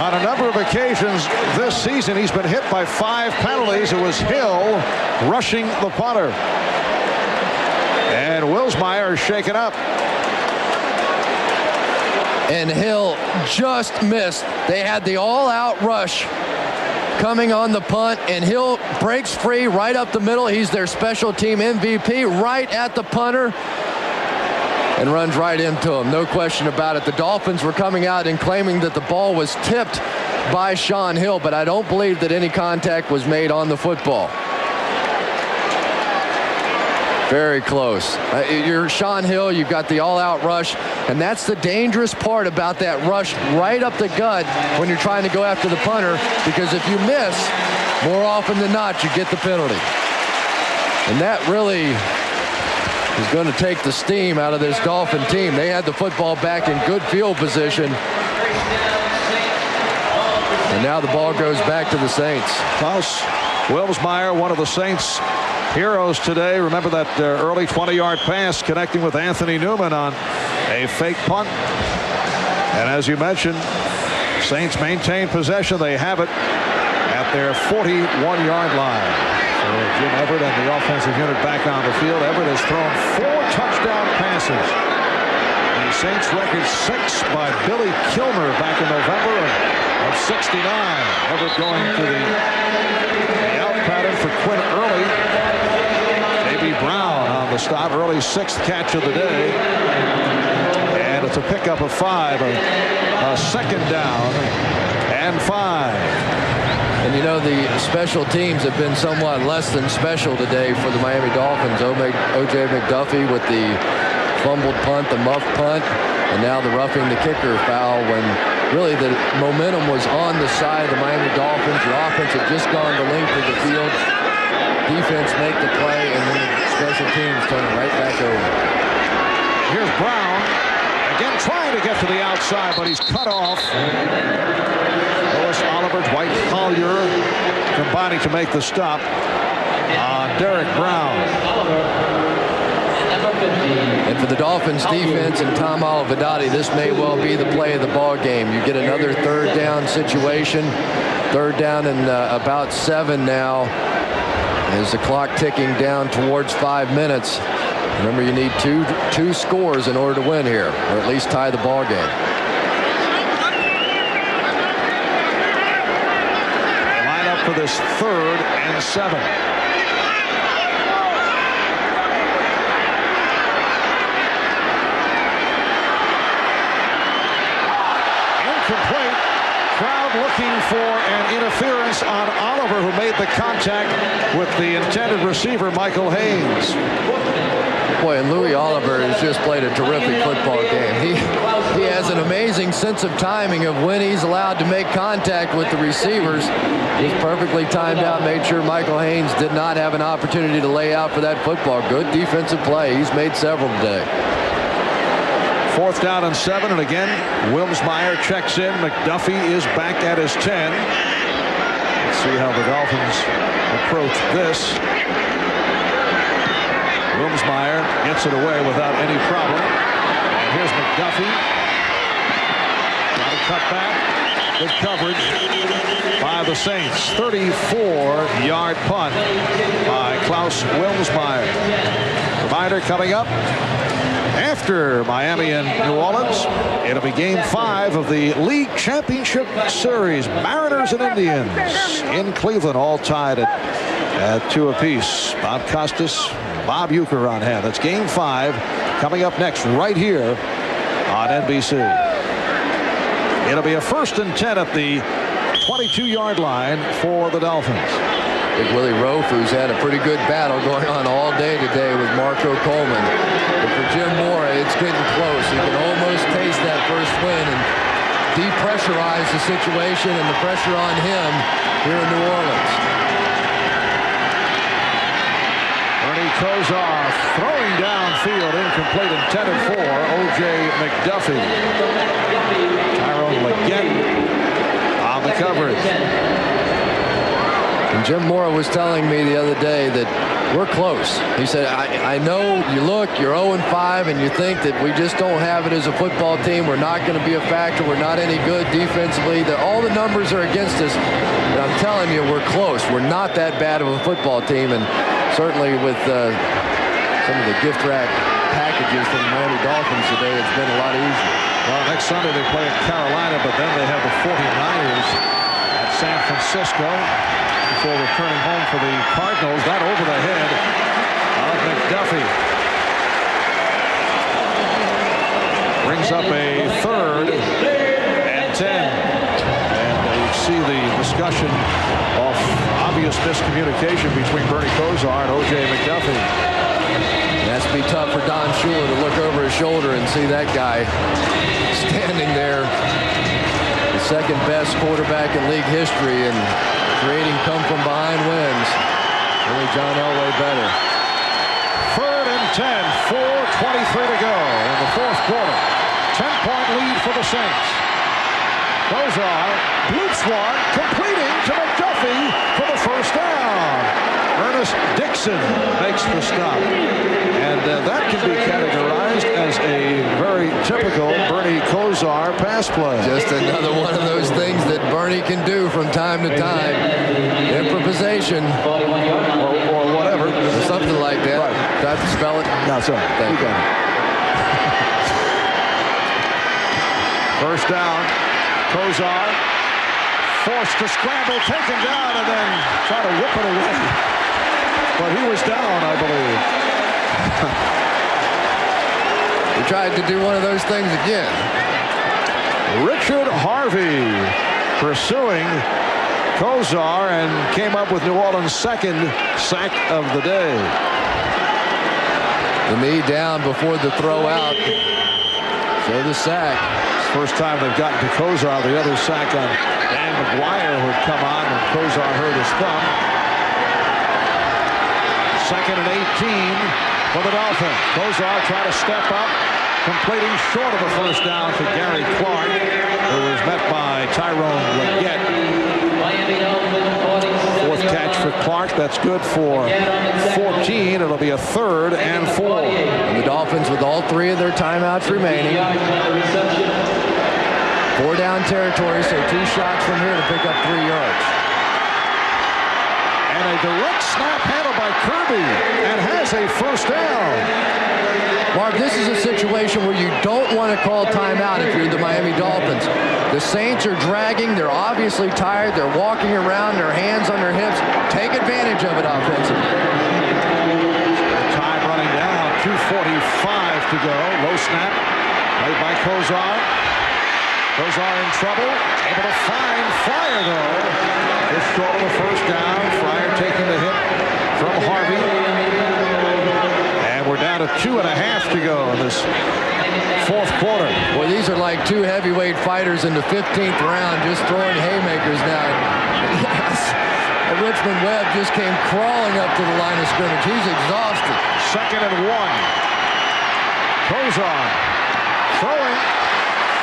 on a number of occasions this season. He's been hit by 5 penalties. It was Hill rushing the punter. And Wilmsmeyer is shaken up. And Hill just missed. They had the all-out rush coming on the punt, and Hill breaks free right up the middle. He's their special team MVP right at the punter and runs right into him. No question about it. The Dolphins were coming out and claiming that the ball was tipped by Sean Hill, but I don't believe that any contact was made on the football. Very close. You're Sean Hill, you've got the all-out rush, and that's the dangerous part about that rush right up the gut when you're trying to go after the punter, because if you miss, more often than not, you get the penalty. And that really is going to take the steam out of this Dolphin team. They had the football back in good field position, and now the ball goes back to the Saints. Klaus Wilmsmeyer, one of the Saints' heroes today. Remember that early 20-yard pass connecting with Anthony Newman on a fake punt. And as you mentioned, Saints maintain possession. They have it at their 41-yard line. So Jim Everett and the offensive unit back on the field. Everett has thrown 4 touchdown passes. The Saints record 6 by Billy Kilmer back in November of '69. Everett going to the out pattern for Quinn Early. J.B. Brown on the stop. Early 6th catch of the day. And it's a pickup of 5. A second down and 5. And you know, the special teams have been somewhat less than special today for the Miami Dolphins. O.J. McDuffie with the fumbled punt, the muff punt, and now the roughing the kicker foul when really the momentum was on the side of the Miami Dolphins. The offense had just gone the length of the field. Defense make the play, and then the special teams turn it right back over. Here's Brown. Again trying to get to the outside, but he's cut off. Lewis Oliver, Dwight Collier combining to make the stop on Derek Brown. And for the Dolphins defense and Tom Olivadotti, this may well be the play of the ball game. You get another 3rd down situation. 3rd down and about 7 now as the clock ticking down towards 5 minutes. Remember, you need two scores in order to win here, or at least tie the ball game. Line up for this 3rd and 7. Incomplete. Crowd looking for an interference on Oliver, who made the contact with the intended receiver, Michael Haynes. Boy, and Louis Oliver has just played a terrific football game. He has an amazing sense of timing of when he's allowed to make contact with the receivers. He's perfectly timed out, made sure Michael Haynes did not have an opportunity to lay out for that football. Good defensive play. He's made several today. 4th down and 7, and again, Wilmsmeyer checks in. McDuffie is back at his 10. Let's see how the Dolphins approach this. Wilmsmeyer gets it away without any problem. And here's McDuffie. Got to cut back. Good coverage by the Saints. 34-yard punt by Klaus Wilmsmeyer. Reminder coming up after Miami and New Orleans. It'll be game 5 of the League Championship Series. Mariners and Indians in Cleveland, all tied at 2 apiece. Bob Costas, Bob Uecker on hand. That's game 5 coming up next right here on NBC. It'll be a 1st and 10 at the 22-yard line for the Dolphins. Big Willie Rofe, who's had a pretty good battle going on all day today with Marco Coleman. But for Jim Mora, it's getting close. He can almost taste that first win and depressurize the situation and the pressure on him here in New Orleans. Bernie Kosar throwing downfield, incomplete, intended for O.J. McDuffie. Tyrone Leggett on the coverage. And Jim Mora was telling me the other day that we're close. He said, I know you look, you're 0-5, and you think that we just don't have it as a football team. We're not going to be a factor. We're not any good defensively. All the numbers are against us. But I'm telling you, we're close. We're not that bad of a football team. And certainly with some of the gift wrap packages from the Miami Dolphins today, it's been a lot easier. Well, next Sunday they play at Carolina, but then they have the 49ers at San Francisco before returning home for the Cardinals. That over the head of McDuffie. Brings up a 3rd and 10. And you see the discussion of obvious miscommunication between Bernie Kosar and O.J. McDuffie. It has to be tough for Don Shula to look over his shoulder and see that guy standing there, the 2nd best quarterback in league history, and creating come-from-behind wins. Only John Elway better. 3rd and 10, 4:23 to go in the 4th quarter. 10-point lead for the Saints. Kosar blitz one, completing to McDuffie for the 1st down. Ernest Dixon makes the stop. And that can be categorized as a very typical Bernie Kosar pass play. Just another one of those things that Bernie can do from time to time. Improvisation. or whatever. Or something like that. Right. Do I have to spell it? No, sorry. Thank You got it. First down. Kosar forced to scramble, taken down, and then try to whip it away. But he was down, I believe. He tried to do one of those things again. Richard Harvey pursuing Kosar and came up with New Orleans' second sack of the day. The knee down before the throw out. So the sack. It's the first time they've gotten to Kosar. The other sack on Dan McGuire, who had come on when Kosar hurt his thumb. 2nd and 18 for the Dolphins. Kosar trying to step up, completing short of the first down to Gary Clark, who was met by Tyrone Leggett. Fourth catch for Clark. That's good for 14. It'll be a 3rd and 4. And the Dolphins with all 3 of their timeouts remaining. 4 down territory, so 2 shots from here to pick up 3 yards. And a direct snap handled by Kirby and has a first down. Mark, this is a situation where you don't want to call timeout if you're the Miami Dolphins. The Saints are dragging. They're obviously tired. They're walking around, their hands on their hips. Take advantage of it offensively. Time running down. 2:45 to go. Low snap. Played by Kosar. Kosar in trouble. Able to find Fryer, though. Just short of the first down. Fryer taking the hit from Harvey. And we're down to 2.5 to go in this fourth quarter. Boy, these are like 2 heavyweight fighters in the 15th round just throwing haymakers now. And Richmond Webb just came crawling up to the line of scrimmage. He's exhausted. 2nd and 1. Kosar throwing.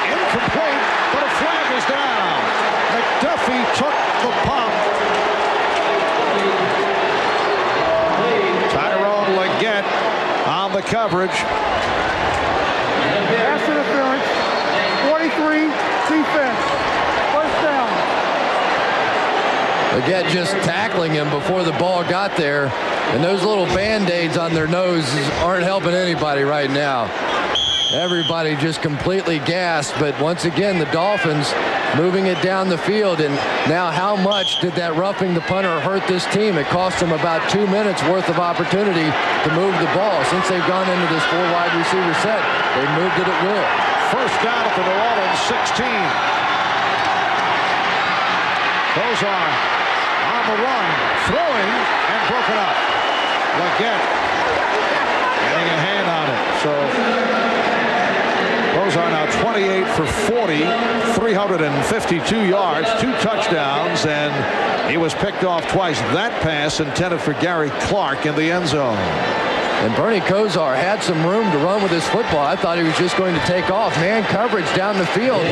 Incomplete, but a flag is down. McDuffie took the pump. Tyrone Leggett on the coverage. Pass interference. 43, defense. First down. Leggett just tackling him before the ball got there. And those little Band-Aids on their noses aren't helping anybody right now. Everybody just completely gasped, but once again, the Dolphins moving it down the field. And now how much did that roughing the punter hurt this team? It cost them about 2 minutes worth of opportunity to move the ball. Since they've gone into this 4 wide receiver set, they've moved it at will. First down at the New Orleans 16. Kosar on the run, throwing, and broken up. Leggett getting a hand on it. So Kosar now 28 for 40, 352 yards, 2 touchdowns, and he was picked off twice. That pass intended for Gary Clark in the end zone. And Bernie Kosar had some room to run with his football. I thought he was just going to take off. Man coverage down the field.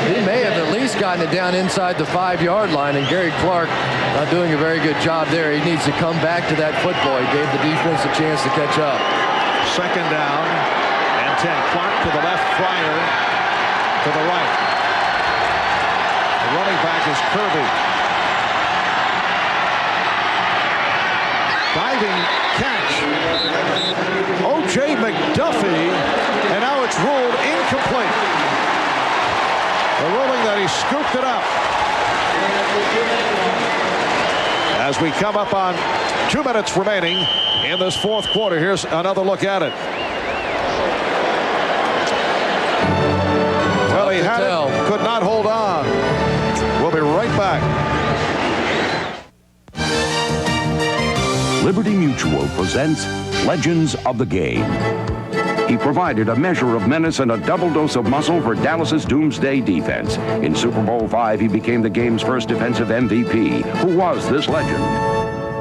He may have at least gotten it down inside the 5-yard line, and Gary Clark not doing a very good job there. He needs to come back to that football. He gave the defense a chance to catch up. 2nd down and 10. Clark to the left, Fryer to the right. The running back is Kirby. Diving catch. O.J. McDuffie, and now it's ruled incomplete. The ruling that he scooped it up. As we come up on 2 minutes remaining in this fourth quarter, here's another look at it. Well, he had it, could not hold on. We'll be right back. Liberty Mutual presents Legends of the Game. He provided a measure of menace and a double dose of muscle for Dallas's doomsday defense. In Super Bowl V, he became the game's first defensive MVP. Who was this legend?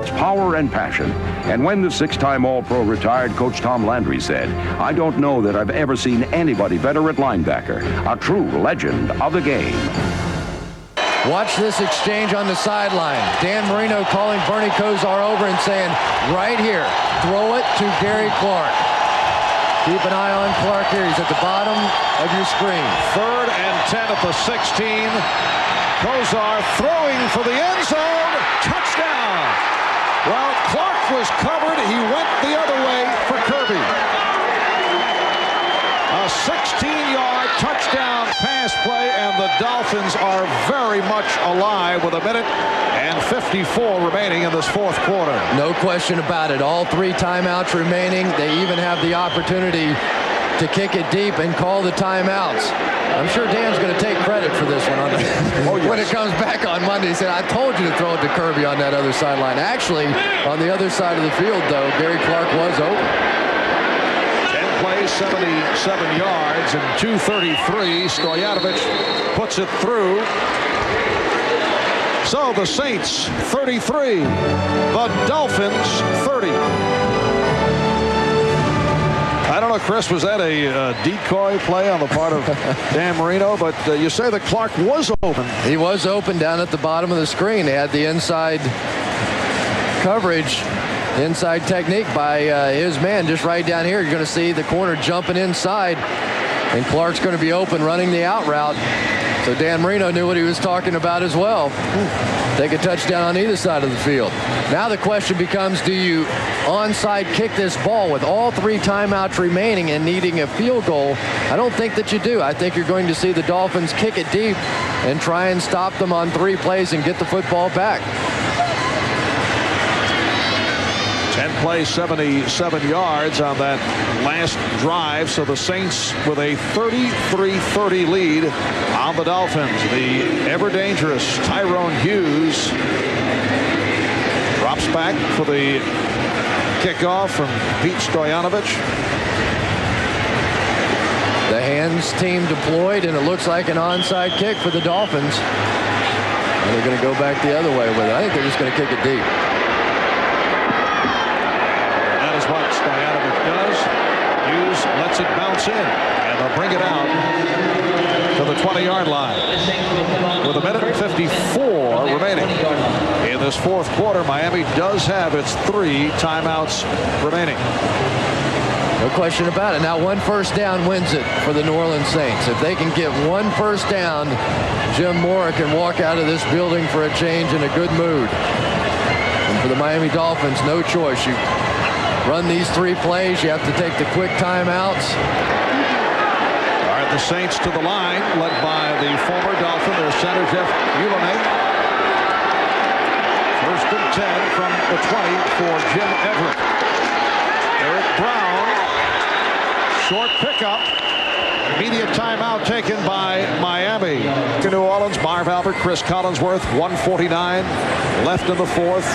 It's power and passion. And when the 6-time All-Pro retired, Coach Tom Landry said, "I don't know that I've ever seen anybody better at linebacker. A true legend of the game." Watch this exchange on the sideline. Dan Marino calling Bernie Kosar over and saying, right here, throw it to Gary Clark. Keep an eye on Clark here. He's at the bottom of your screen. 3rd and 10 at the 16. Kosar throwing for the end zone. Touchdown. Well, Clark was covered. He went the other way for Kirby. A 16-yard touchdown pass play, and the Dolphins are very much alive with 1:54 remaining in this fourth quarter. No question about it. All 3 timeouts remaining. They even have the opportunity to kick it deep and call the timeouts. I'm sure Dan's going to take credit for this one when it comes back on Monday. He said, I told you to throw it to Kirby on that other sideline. Actually, on the other side of the field, though, Gary Clark was open. 10 plays, 77 yards, and 2:33. Stoyanovich puts it through. So the Saints 33, the Dolphins 30. I don't know, Chris, was that a decoy play on the part of Dan Marino? But you say that Clark was open. He was open down at the bottom of the screen. They had the inside coverage, inside technique by his man just right down here. You're going to see the corner jumping inside, and Clark's going to be open running the out route. So Dan Marino knew what he was talking about as well. Take a touchdown on either side of the field. Now the question becomes, do you onside kick this ball with all 3 timeouts remaining and needing a field goal? I don't think that you do. I think you're going to see the Dolphins kick it deep and try and stop them on 3 plays and get the football back. 10 plays, 77 yards on that last drive. So the Saints with a 33-30 lead on the Dolphins. The ever-dangerous Tyrone Hughes drops back for the kickoff from Pete Stoyanovich. The hands team deployed, and it looks like an onside kick for the Dolphins. And they're going to go back the other way with it. I think they're just going to kick it deep. What Stoyanovich does. Hughes lets it bounce in, and they'll bring it out to the 20-yard line with 1:54 remaining in this fourth quarter. Miami does have its 3 timeouts remaining. No question about it. Now 1 first down wins it for the New Orleans Saints. If they can get 1 first down, Jim Mora can walk out of this building for a change in a good mood. And for the Miami Dolphins, no choice. You run these 3 plays. You have to take the quick timeouts. All right, the Saints to the line, led by the former Dolphin, their center, Jeff Ulanay. 1st and 10 from the 20 for Jim Everett. Eric Brown, short pickup. Immediate timeout taken by Miami. To New Orleans, Marv Albert, Chris Collinsworth, 1:49 left in the fourth.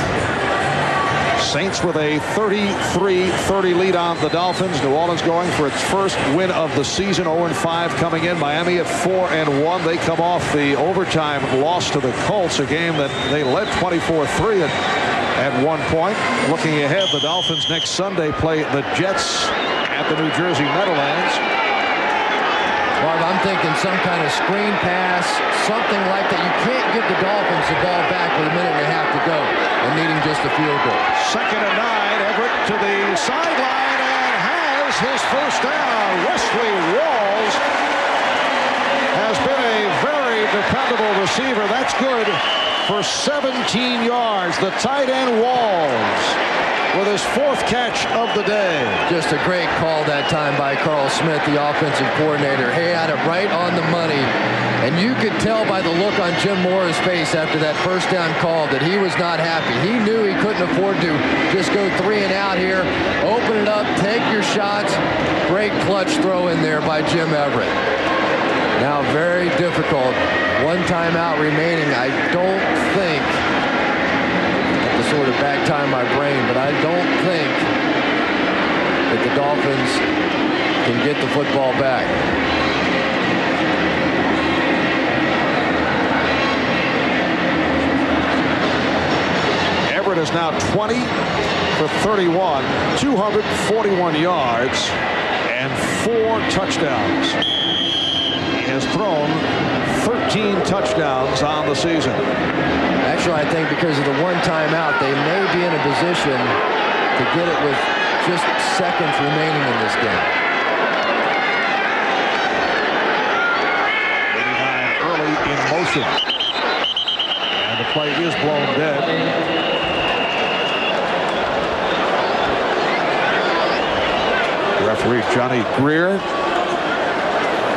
Saints with a 33-30 lead on the Dolphins. New Orleans going for its first win of the season, 0-5 coming in. Miami at 4-1. They come off the overtime loss to the Colts, a game that they led 24-3 at one point. Looking ahead, the Dolphins next Sunday play the Jets at the New Jersey Meadowlands. Marv, I'm thinking some kind of screen pass, something like that. You can't give the Dolphins the ball back with 1.5 minutes to go and needing just a field goal. 2nd and 9, Everett to the sideline and has his first down. Wesley Walls has been a very dependable receiver. That's good for 17 yards. The tight end Walls with his 4th catch of the day. Just a great call that time by Carl Smith, the offensive coordinator. He had it right on the money. And you could tell by the look on Jim Mora's face after that first down call that he was not happy. He knew he couldn't afford to just go 3 and out here. Open it up, take your shots. Great clutch throw in there by Jim Everett. Now very difficult. 1 timeout remaining. I don't think, to sort of back time my brain, but I don't think that the Dolphins can get the football back. Everett is now 20 for 31, 241 yards, and 4 touchdowns. He has thrown 13 touchdowns on the season. Actually, I think because of the 1 timeout, they may be in a position to get it with just seconds remaining in this game. 89 early in motion. play is blown dead. Referee Johnny Greer.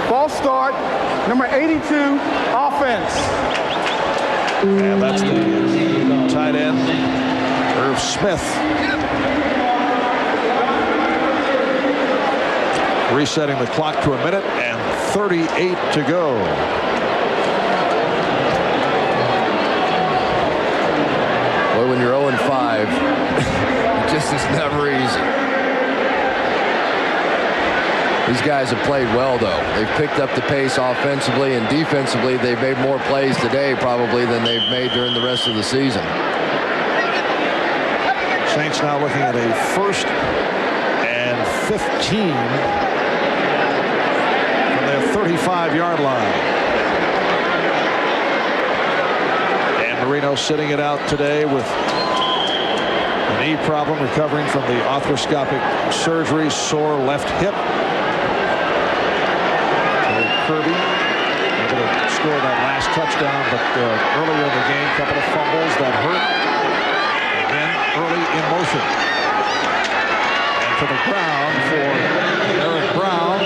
Ball start, number 82, offense. And that's the tight end, Irv Smith. Resetting the clock to 1 minute and 38 to go. Boy, when you're 0-5, it just is never easy. These guys have played well, though. They've picked up the pace offensively and defensively. They've made more plays today probably than they've made during the rest of the season. Saints now looking at a 1st and 15 from their 35-yard line. And Marino sitting it out today with a knee problem, recovering from the arthroscopic surgery, sore left hip. Kirby able to score that last touchdown, but earlier in the game, a couple of fumbles that hurt. Again, early in motion. And to the ground for Eric Brown.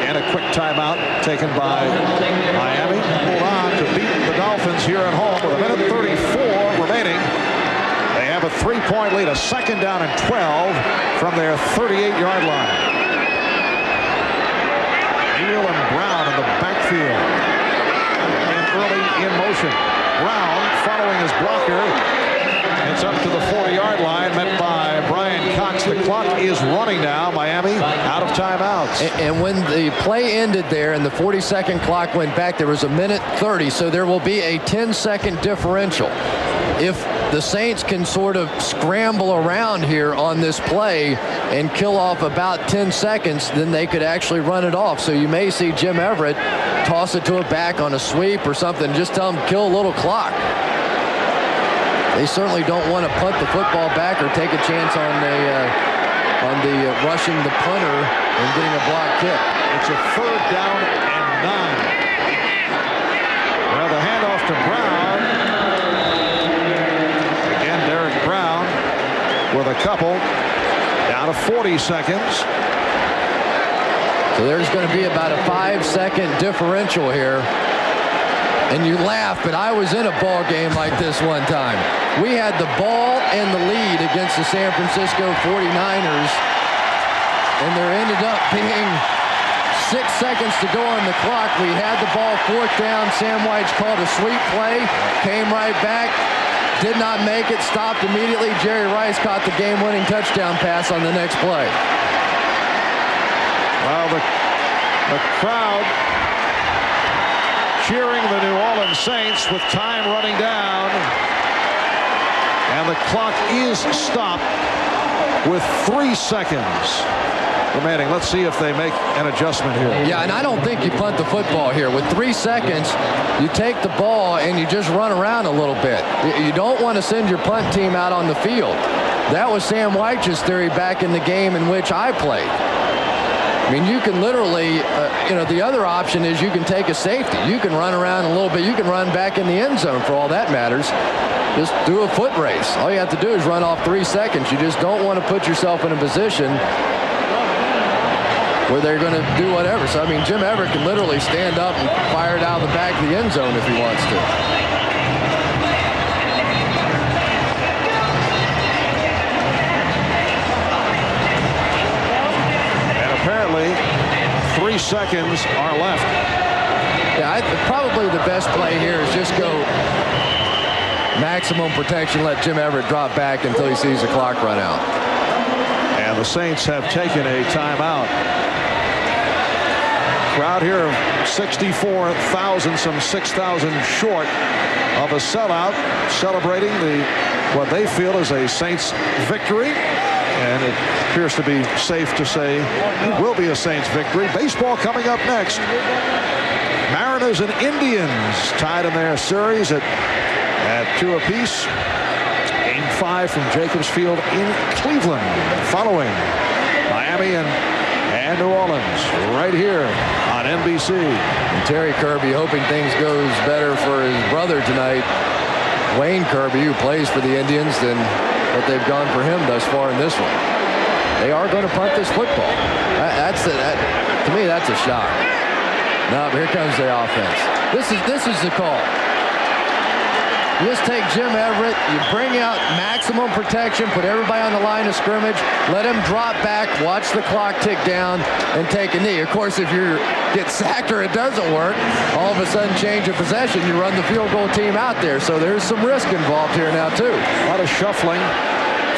And a quick timeout taken by Miami. Hold on to beat the Dolphins here at home with 1:34 remaining. They have a 3-point lead, a 2nd down and 12 from their 38-yard line. Neal and Brown in the backfield. And early in motion. Brown following his blocker. It's up to the 40-yard line, met by Brian Cox. The clock is running now. Miami out of timeouts. And when the play ended there and the 40-second clock went back, there was 1:30, so there will be a 10-second differential. If the Saints can sort of scramble around here on this play and kill off about 10 seconds, then they could actually run it off. So you may see Jim Everett toss it to a back on a sweep or something. Just tell them kill a little clock. They certainly don't want to punt the football back or take a chance on the rushing the punter and getting a block kick. It's a 3rd down and 9. Well, the handoff to Brown. Again, Derek Brown with a couple. Down to 40 seconds. So there's going to be about a 5-second differential here. And you laugh, but I was in a ball game like this one time. We had the ball and the lead against the San Francisco 49ers. And there ended up being 6 seconds to go on the clock. We had the ball 4th down. Sam White's called a sweep play. Came right back. Did not make it. Stopped immediately. Jerry Rice caught the game-winning touchdown pass on the next play. Well, the crowd cheering the New Orleans Saints with time running down. And the clock is stopped with 3 seconds remaining. Let's see if they make an adjustment here. Yeah, and I don't think you punt the football here. With 3 seconds, you take the ball and you just run around a little bit. You don't want to send your punt team out on the field. That was Sam White's theory back in the game in which I played. I mean, you can literally, the other option is you can take a safety. You can run around a little bit. You can run back in the end zone for all that matters. Just do a foot race. All you have to do is run off 3 seconds. You just don't want to put yourself in a position where they're going to do whatever. So, I mean, Jim Everett can literally stand up and fire it out of the back of the end zone if he wants to. And apparently 3 seconds are left. Yeah, probably the best play here is just go maximum protection, let Jim Everett drop back until he sees the clock run out. And the Saints have taken a timeout. Crowd here of 64,000, some 6,000 short of a sellout, celebrating what they feel is a Saints victory. And it appears to be safe to say it will be a Saints victory. Baseball coming up next. Mariners and Indians tied in their series at 2 apiece. Game 5 from Jacobs Field in Cleveland, following Miami and New Orleans right here on NBC. And Terry Kirby hoping things goes better for his brother tonight. Wayne Kirby, who plays for the Indians, than what they've gone for him thus far in this one. They are going to punt this football. To me, that's a shock. Now here comes the offense. This is the call. You just take Jim Everett, you bring out maximum protection, put everybody on the line of scrimmage, let him drop back, watch the clock tick down, and take a knee. Of course, if you get sacked or it doesn't work, all of a sudden change of possession, you run the field goal team out there. So there's some risk involved here now, too. A lot of shuffling.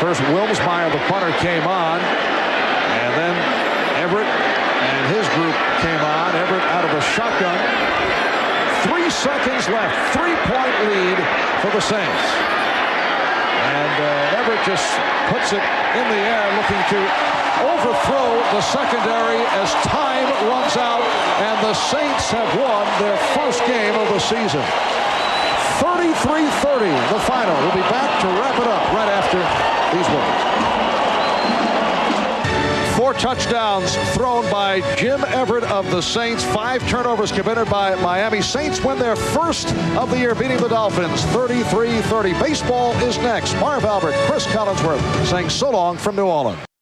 First, Wilmsmeyer, the punter, came on, and then Everett and his group came on. Everett out of the shotgun. 3 seconds left. 3-point lead for the Saints. And Everett just puts it in the air, looking to overthrow the secondary as time runs out, and the Saints have won their first game of the season. 33-30, the final. We'll be back to wrap it up right after these words. 4 touchdowns thrown by Jim Everett of the Saints. 5 turnovers committed by Miami. Saints win their first of the year, beating the Dolphins 33-30. Baseball is next. Marv Albert, Chris Collinsworth saying so long from New Orleans.